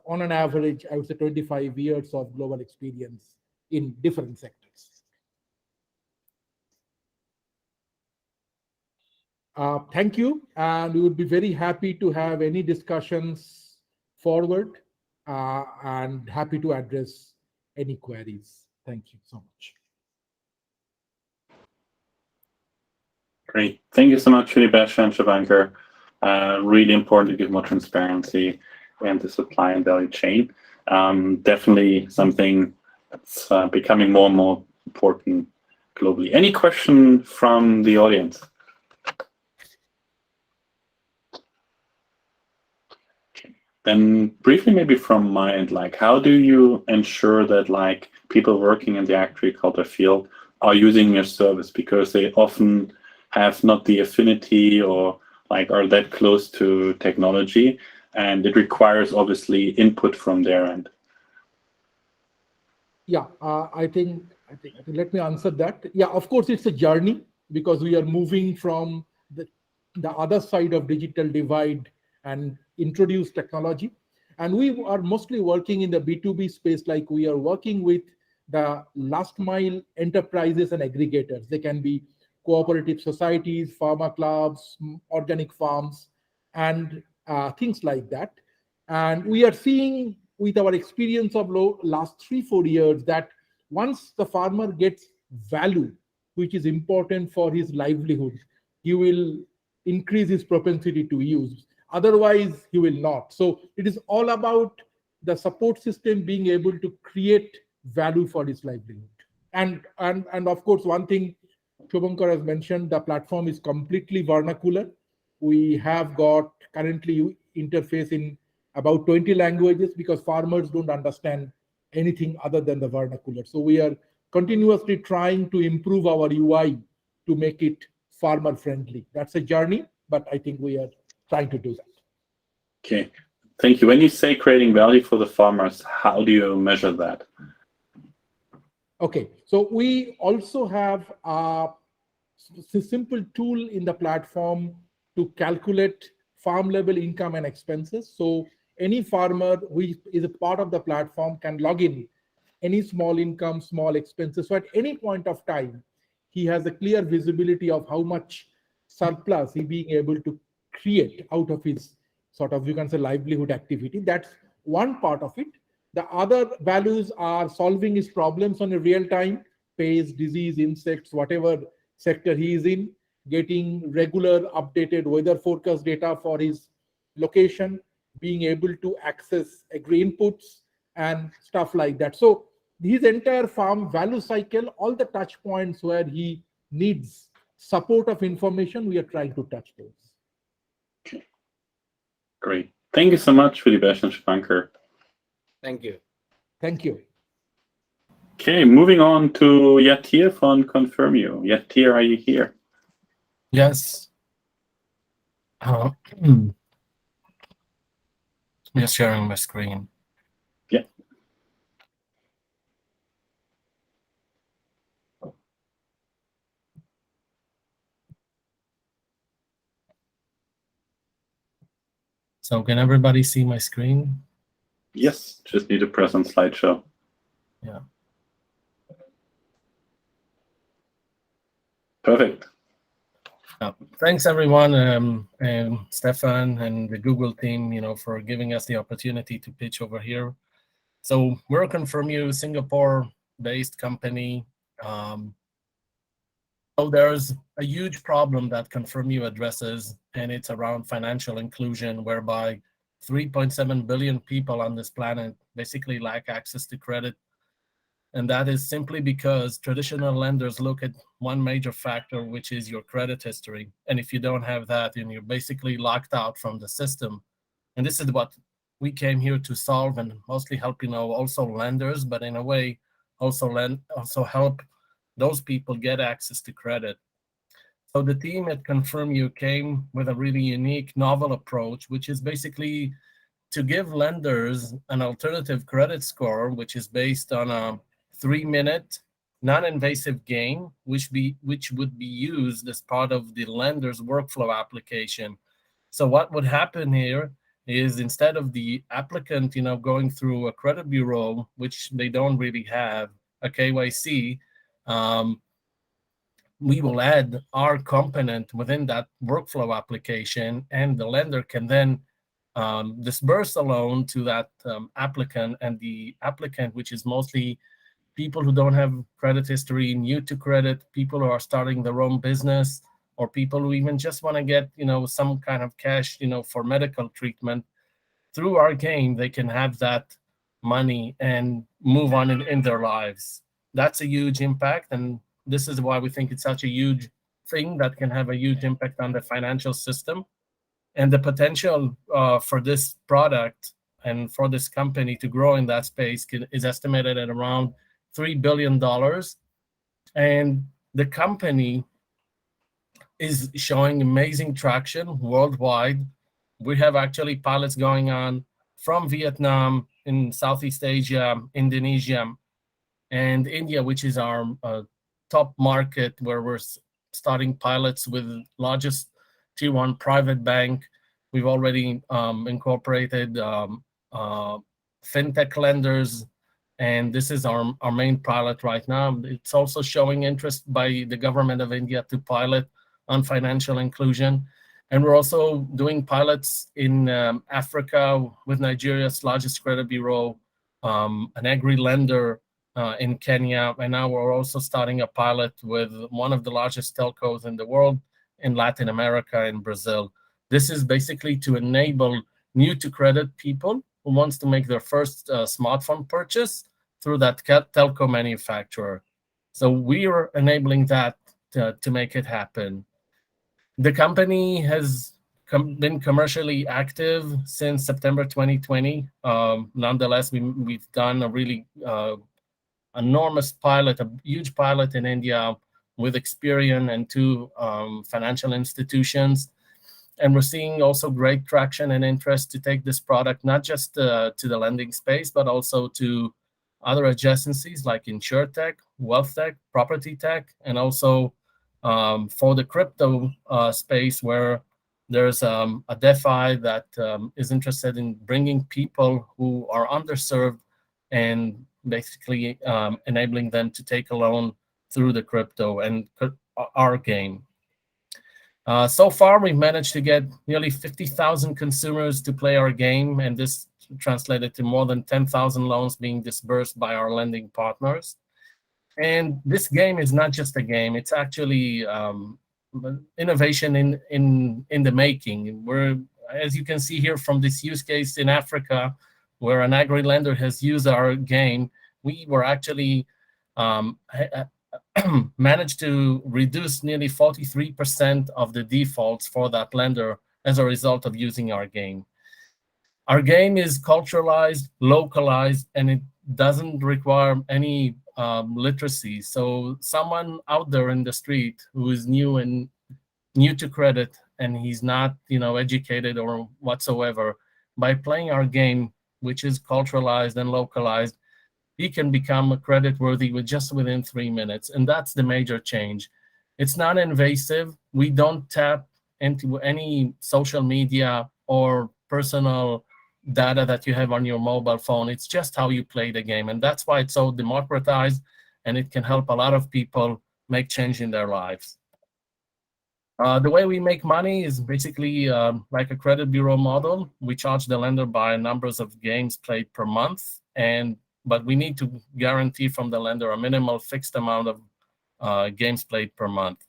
on an average, I would say 25 years of global experience in different sectors. Thank you, and we would be very happy to have any discussions forward, and happy to address any queries. Thank you so much. Great. Thank you so much, Shribash and Shavankar. Really important to give more transparency in the supply and value chain. Definitely something that's becoming more and more important globally. Any question from the audience? Then briefly, maybe from my end, like, how do you ensure that like people working in the agriculture field are using your service, because they often have not the affinity or like are that close to technology, and it requires obviously input from their end? Yeah, I think let me answer that. Yeah, of course, it's a journey, because we are moving from the other side of digital divide and introduce technology. And we are mostly working in the B2B space, like we are working with the last mile enterprises and aggregators. They can be cooperative societies, pharma clubs, organic farms, and things like that. And we are seeing with our experience of last 3-4 years that once the farmer gets value, which is important for his livelihood, he will increase his propensity to use. Otherwise, he will not. So it is all about the support system being able to create value for his livelihood. And of course, one thing Shubhankar has mentioned, the platform is completely vernacular. We have got currently interface in about 20 languages, because farmers don't understand anything other than the vernacular. So we are continuously trying to improve our UI to make it farmer friendly. That's a journey, but I think we are trying to do that. Okay, thank you. When you say creating value for the farmers, how do you measure that? Okay, so we also have a simple tool in the platform to calculate farm level income and expenses. So any farmer who is a part of the platform can log in any small income, small expenses. So at any point of time, he has a clear visibility of how much surplus he being able to create out of his sort of, you can say, livelihood activity. That's one part of it. The other values are solving his problems on a real time, pest, disease, insects, whatever sector he is in, getting regular updated weather forecast data for his location, being able to access agri inputs and stuff like that. So his entire farm value cycle, all the touch points where he needs support of information, we are trying to touch those. Okay. Great. Thank you so much, Shribash and Shubhankar. Thank you. Thank you. Okay, moving on to Yatir from Confirm You. Yatir, are you here? Yes. Just sharing my screen. Yeah. So can everybody see my screen? Yes, just need to press on slideshow. Yeah. Perfect. Thanks everyone, and Stefan and the Google team, for giving us the opportunity to pitch over here. So we're a Confirm You Singapore-based company. So there's a huge problem that Confirm You addresses, and it's around financial inclusion, whereby 3.7 billion people on this planet basically lack access to credit. And that is simply because traditional lenders look at one major factor, which is your credit history. And if you don't have that, then you're basically locked out from the system. And this is what we came here to solve, and mostly help, also lenders, but in a way also help those people get access to credit. So the team at Confirm You came with a really unique, novel approach, which is basically to give lenders an alternative credit score, which is based on a 3-minute non-invasive game, which would be used as part of the lender's workflow application. So what would happen here is, instead of the applicant, going through a credit bureau, which they don't really have, a KYC, we will add our component within that workflow application, and the lender can then disperse a loan to that applicant, and the applicant, which is mostly people who don't have credit history, new to credit, people who are starting their own business, or people who even just want to get, some kind of cash, for medical treatment. Through our game, they can have that money and move on in their lives. That's a huge impact, and this is why we think it's such a huge thing that can have a huge impact on the financial system. And the potential for this product and for this company to grow in that space is estimated at around $3 billion. And the company is showing amazing traction worldwide. We have actually pilots going on from Vietnam, in Southeast Asia, Indonesia, and India, which is our top market, where we're starting pilots with largest tier 1 private bank. We've already incorporated fintech lenders, and this is our main pilot right now. It's also showing interest by the government of India to pilot on financial inclusion. And we're also doing pilots in Africa with Nigeria's largest credit bureau, an agri-lender in Kenya. And now we're also starting a pilot with one of the largest telcos in the world in Latin America, in Brazil. This is basically to enable new to credit people who wants to make their first smartphone purchase through that telco manufacturer. So we are enabling that to make it happen. The company has been commercially active since September 2020. Nonetheless, we've done a really enormous pilot, a huge pilot in India with Experian and 2 financial institutions. And we're seeing also great traction and interest to take this product, not just to the lending space, but also to other adjacencies like InsurTech, wealth tech, property tech, and also for the crypto space, where there's a DeFi that is interested in bringing people who are underserved and basically enabling them to take a loan through the crypto and our game. So far, we've managed to get nearly 50,000 consumers to play our game, and this translated to more than 10,000 loans being disbursed by our lending partners. And this game is not just a game; it's actually innovation in the making. We're, as you can see here from this use case in Africa, where an agri-lender has used our game, we were actually managed to reduce nearly 43% of the defaults for that lender as a result of using our game. Our game is culturalized, localized, and it doesn't require any literacy. So someone out there in the street who is new to credit, and he's not, educated or whatsoever, by playing our game, which is culturalized and localized, he can become credit-worthy within 3 minutes. And that's the major change. It's not invasive. We don't tap into any social media or personal data that you have on your mobile phone. It's just how you play the game. And that's why it's so democratized, and it can help a lot of people make change in their lives. The way we make money is basically like a credit bureau model. We charge the lender by numbers of games played per month, but we need to guarantee from the lender a minimal fixed amount of games played per month.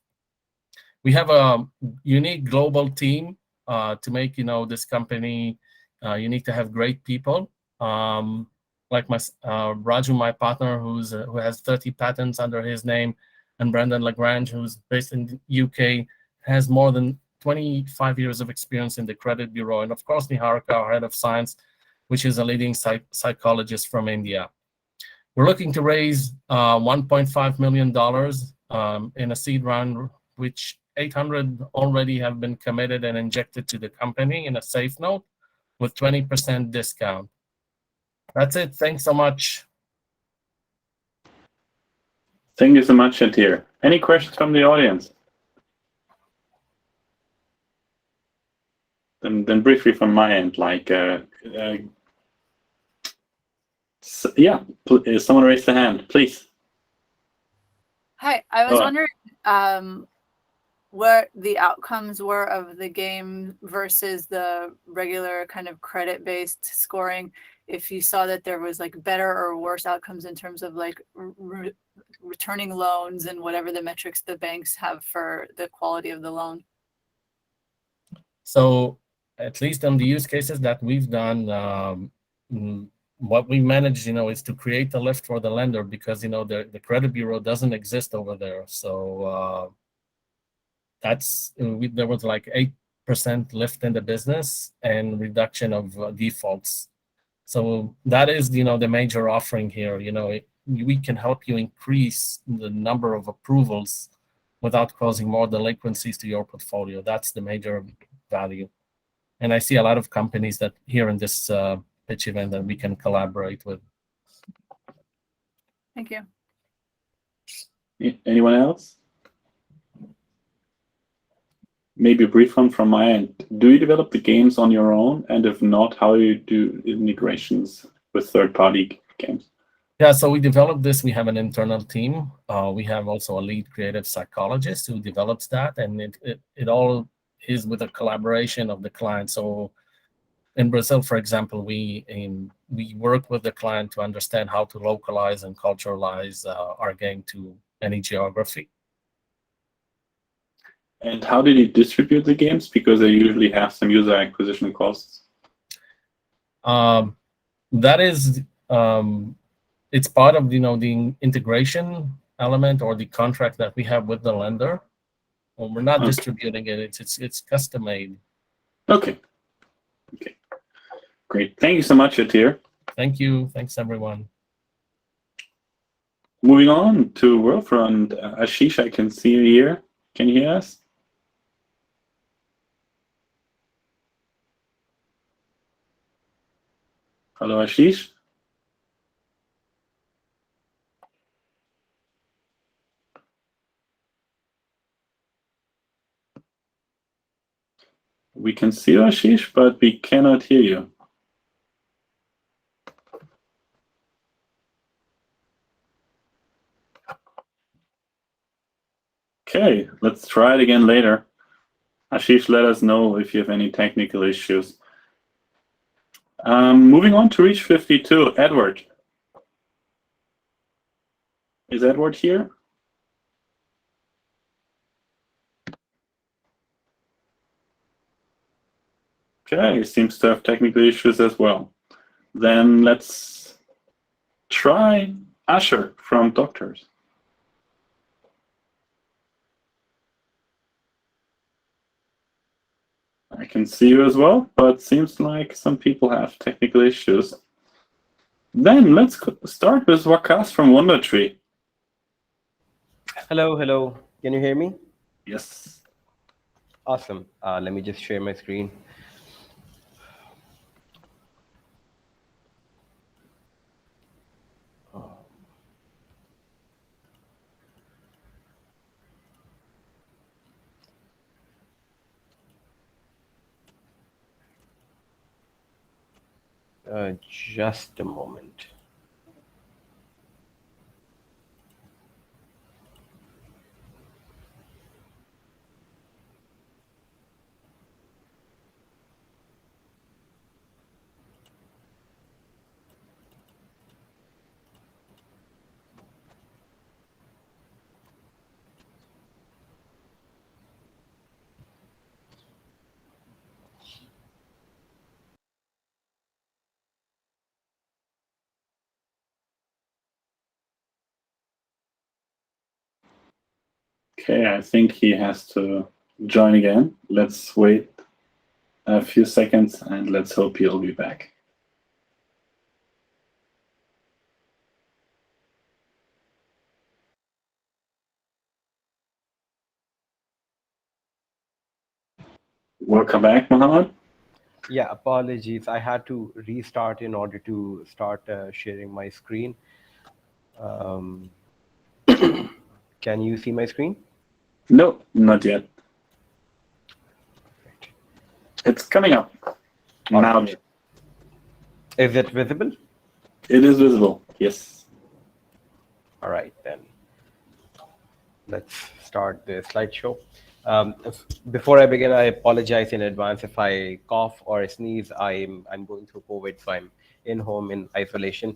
We have a unique global team to make this company. You need to have great people, like Raju, my partner, who has 30 patents under his name, and Brendan Lagrange, who's based in the UK, has more than 25 years of experience in the credit bureau, and of course Niharika, our head of science, which is a leading psychologist from India. We're looking to raise $1.5 million in a seed round, which 800 already have been committed and injected to the company in a safe note with 20% discount. That's it. Thanks so much. Thank you so much, Shantir. Any questions from the audience? Then briefly from my end, someone raised their hand, please. Hi, I was wondering, what the outcomes were of the game versus the regular kind of credit-based scoring, if you saw that there was like better or worse outcomes in terms of like returning loans and whatever the metrics the banks have for the quality of the loan. So at least on the use cases that we've done, what we managed, is to create a lift for the lender because, the credit bureau doesn't exist over there. So there was like 8% lift in the business and reduction of defaults. So that is, the major offering here. We can help you increase the number of approvals without causing more delinquencies to your portfolio. That's the major value. And I see a lot of companies that here in this pitch event that we can collaborate with. Thank you. Anyone else? Maybe a brief one from my end. Do you develop the games on your own? And if not, how do you do integrations with third-party games? Yeah, so we developed this. We have an internal team. We have also a lead creative psychologist who develops that. And it all is with a collaboration of the client. So in Brazil, for example, we work with the client to understand how to localize and culturalize our game to any geography. And how did you distribute the games? Because they usually have some user acquisition costs. That is, it's part of the integration element or the contract that we have with the lender. Well, we're not distributing it; it's custom made. Okay. Great. Thank you so much, Yatir. Thank you. Thanks, everyone. Moving on to Worldfront. Ashish, I can see you here. Can you hear us? Hello, Ashish. We can see you, Ashish, but we cannot hear you. Okay, let's try it again later. Ashish, let us know if you have any technical issues. Moving on to Reach 52, Edward. Is Edward here? Okay, seems to have technical issues as well. Then let's try Asher from Doctors. I can see you as well, but seems like some people have technical issues. Then let's start with Wakas from WonderTree. Hello. Can you hear me? Yes. Awesome. Let me just share my screen. Just a moment. Okay, I think he has to join again. Let's wait a few seconds and let's hope he'll be back. Welcome back, Mohammed. Yeah, apologies. I had to restart in order to start sharing my screen. Can you see my screen? No, not yet. It's coming up. Now. Is it visible? It is visible, yes. All right, then. Let's start the slideshow. Before I begin, I apologize in advance if I cough or sneeze. I'm going through COVID, so I'm in home in isolation.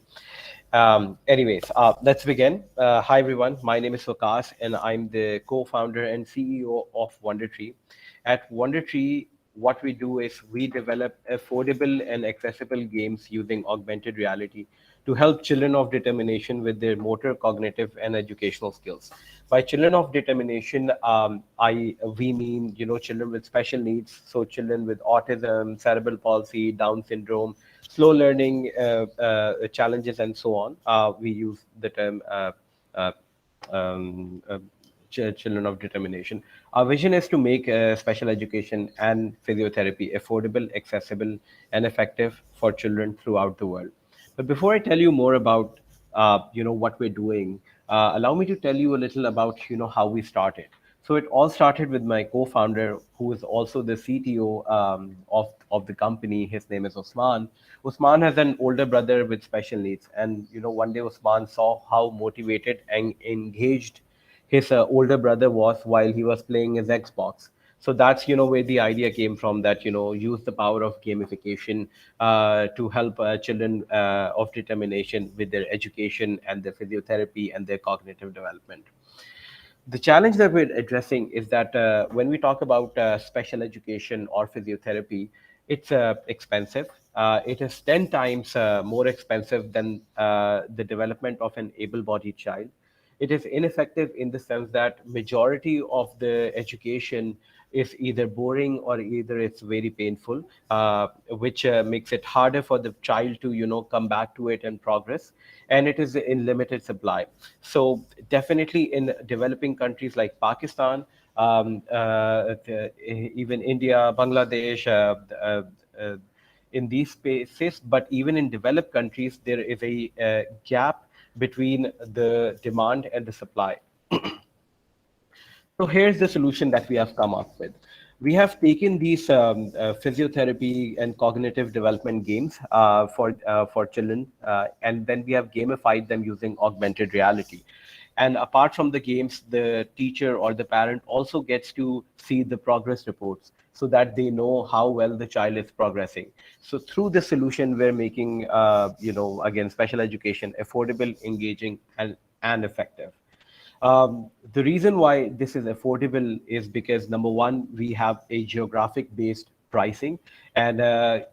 Anyways, let's begin. Hi everyone, my name is Vikas, and I'm the co-founder and CEO of WonderTree. At WonderTree, what we do is we develop affordable and accessible games using augmented reality to help children of determination with their motor, cognitive, and educational skills. By children of determination, we mean children with special needs, so children with autism, cerebral palsy, Down syndrome, slow learning challenges, and so on. We use the term uh, um, uh, children of determination. Our vision is to make special education and physiotherapy affordable, accessible, and effective for children throughout the world. But before I tell you more about what we're doing, allow me to tell you a little about how we started. So it all started with my co-founder, who is also the CTO of the company. His name is Osman. Osman has an older brother with special needs, and one day Osman saw how motivated and engaged his older brother was while he was playing his Xbox. So that's where the idea came from, that use the power of gamification to help children of determination with their education and their physiotherapy and their cognitive development. The challenge that we're addressing is that when we talk about special education or physiotherapy, it's expensive. It is 10 times more expensive than the development of an able-bodied child. It is ineffective in the sense that majority of the education is either boring or either it's very painful, which makes it harder for the child to come back to it and progress, and it is in limited supply. So definitely in developing countries like Pakistan, even India, Bangladesh, in these spaces, but even in developed countries, there is a gap between the demand and the supply. So here's the solution that we have come up with. We have taken these physiotherapy and cognitive development games for children, and then we have gamified them using augmented reality. And apart from the games, the teacher or the parent also gets to see the progress reports so that they know how well the child is progressing. So through this solution, we're making, again, special education affordable, engaging, and effective. The reason why this is affordable is because, number one, we have a geographic based pricing, and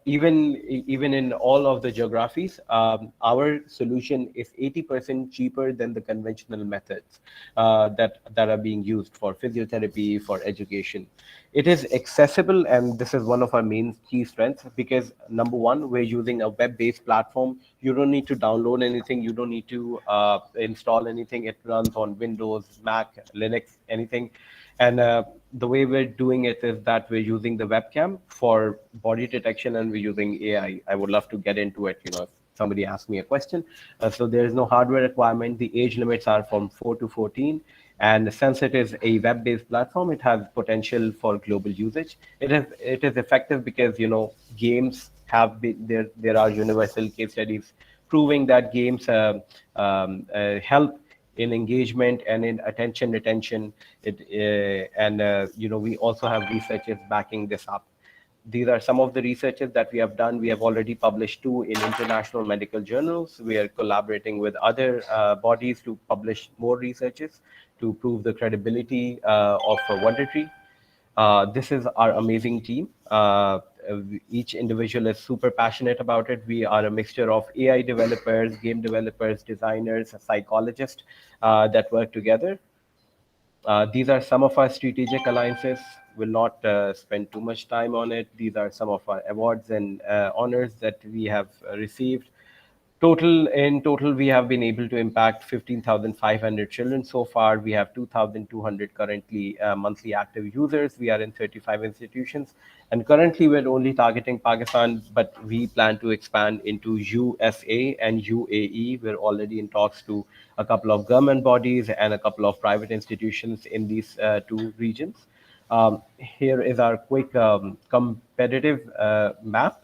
even in all of the geographies, our solution is 80% cheaper than the conventional methods that are being used for physiotherapy, for education. It is accessible, and this is one of our main key strengths, because number one, we're using a web-based platform. You don't need to download anything. You don't need to install anything. It runs on Windows, Mac, Linux, anything. And the way we're doing it is that we're using the webcam for body detection, and we're using AI. I would love to get into it, if somebody asks me a question. So there is no hardware requirement. The age limits are from 4 to 14. And since it is a web-based platform, it has potential for global usage. It is effective because games have been there. There are universal case studies proving that games help in engagement and in attention retention. We also have researchers backing this up. These are some of the researches that we have done. We have already published 2 in international medical journals. We are collaborating with other bodies to publish more researches to prove the credibility of WonderTree. This is our amazing team. Each individual is super passionate about it. We are a mixture of AI developers, game developers, designers, psychologists that work together. These are some of our strategic alliances. We'll not spend too much time on it. These are some of our awards and honors that we have received. In total, we have been able to impact 15,500 children so far. We have 2,200 currently monthly active users. We are in 35 institutions. And currently, we're only targeting Pakistan, but we plan to expand into USA and UAE. We're already in talks to a couple of government bodies and a couple of private institutions in these 2 regions. Here is our quick competitive map.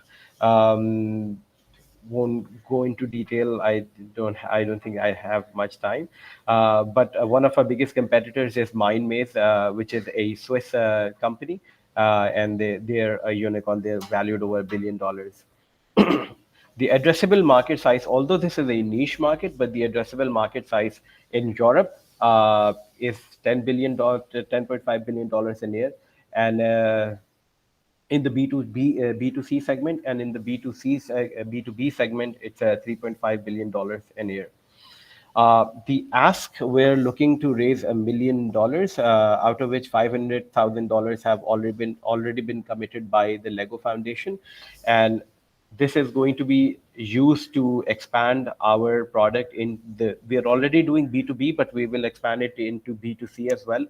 won't go into detail. I don't think I have much time. But one of our biggest competitors is MindMaze, which is a Swiss company, and they're a unicorn. They're valued over $1 billion. The addressable market size, although this is a niche market, but the addressable market size in Europe is $10 billion, $10.5 billion a year, and in the B2C segment, and in the B2B segment, it's $3.5 billion a year. The ask, we're looking to raise $1 million, out of which $500,000 have already been committed by the Lego Foundation, and this is going to be used to expand our product we are already doing B2B, but we will expand it into B2C as well.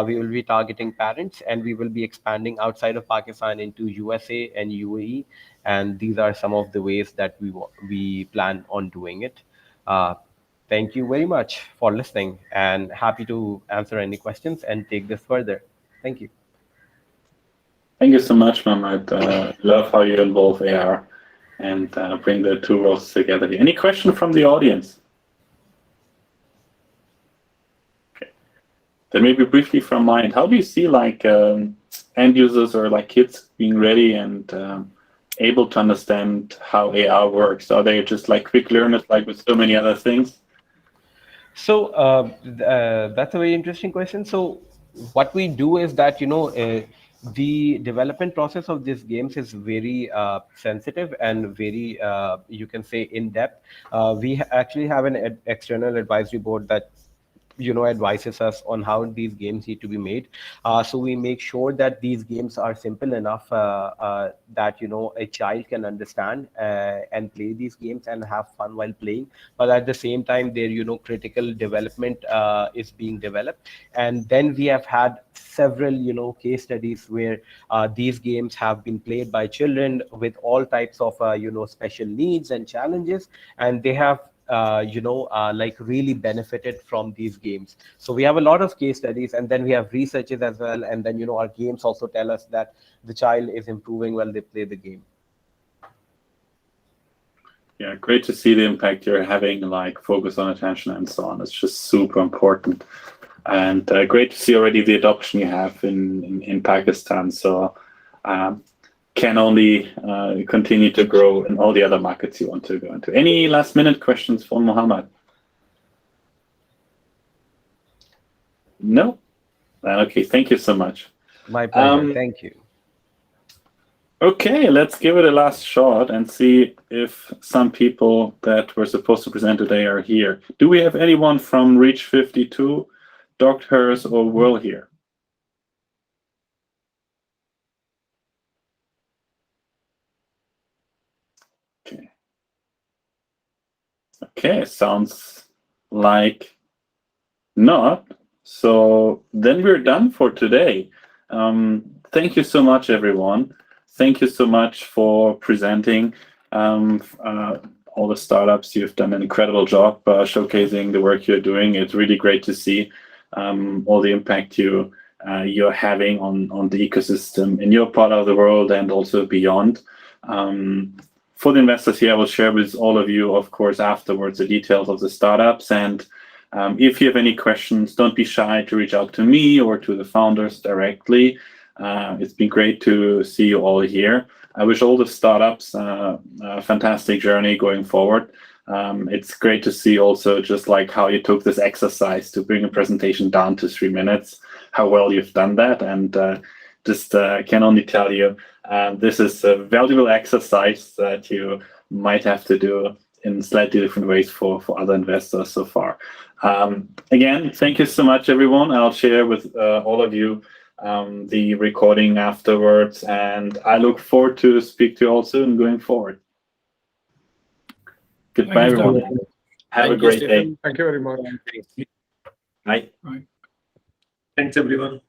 We will be targeting parents, and we will be expanding outside of Pakistan into USA and UAE. And these are some of the ways that we plan on doing it. Thank you very much for listening, and happy to answer any questions and take this further. Thank you. Thank you so much, Mohammed. Love how you involve AR and bring the two worlds together. Any question from the audience? Okay. Then maybe briefly from mine, how do you see like end users or like kids being ready and able to understand how AR works? Are they just like quick learners like with so many other things? So that's a very interesting question. So what we do is that, the development process of these games is very sensitive and very, you can say, in-depth. We actually have an external advisory board that advises us on how these games need to be made. So we make sure that these games are simple enough that a child can understand and play these games and have fun while playing. But at the same time, their critical development is being developed. And then we have had several case studies where these games have been played by children with all types of special needs and challenges, and they have like really benefited from these games. So we have a lot of case studies, and then we have researches as well, and then our games also tell us that the child is improving while they play the game. Yeah, great to see the impact you're having, like focus on attention and so on. It's just super important, and great to see already the adoption you have in Pakistan. So can only continue to grow in all the other markets you want to go into. Any last minute questions for Mohammed? No? Okay, thank you so much. My pleasure, thank you. Okay, let's give it a last shot and see if some people that were supposed to present today are here. Do we have anyone from Reach 52, Doctors or Will here? Okay, sounds like not. So then we're done for today. Thank you so much, everyone. Thank you so much for presenting all the startups. You've done an incredible job showcasing the work you're doing. It's really great to see all the impact you're having on the ecosystem in your part of the world and also beyond. For the investors here, I will share with all of you, of course, afterwards, the details of the startups. And if you have any questions, don't be shy to reach out to me or to the founders directly. It's been great to see you all here. I wish all the startups a fantastic journey going forward. It's great to see also just like how you took this exercise to bring a presentation down to 3 minutes, how well you've done that. And just can only tell you, this is a valuable exercise that you might have to do in slightly different ways for other investors so far. Again, thank you so much, everyone. I'll share with all of you the recording afterwards, and I look forward to speak to you all soon going forward. Goodbye, everyone. Have a great day. Thank you very much. Bye. Thanks, everyone.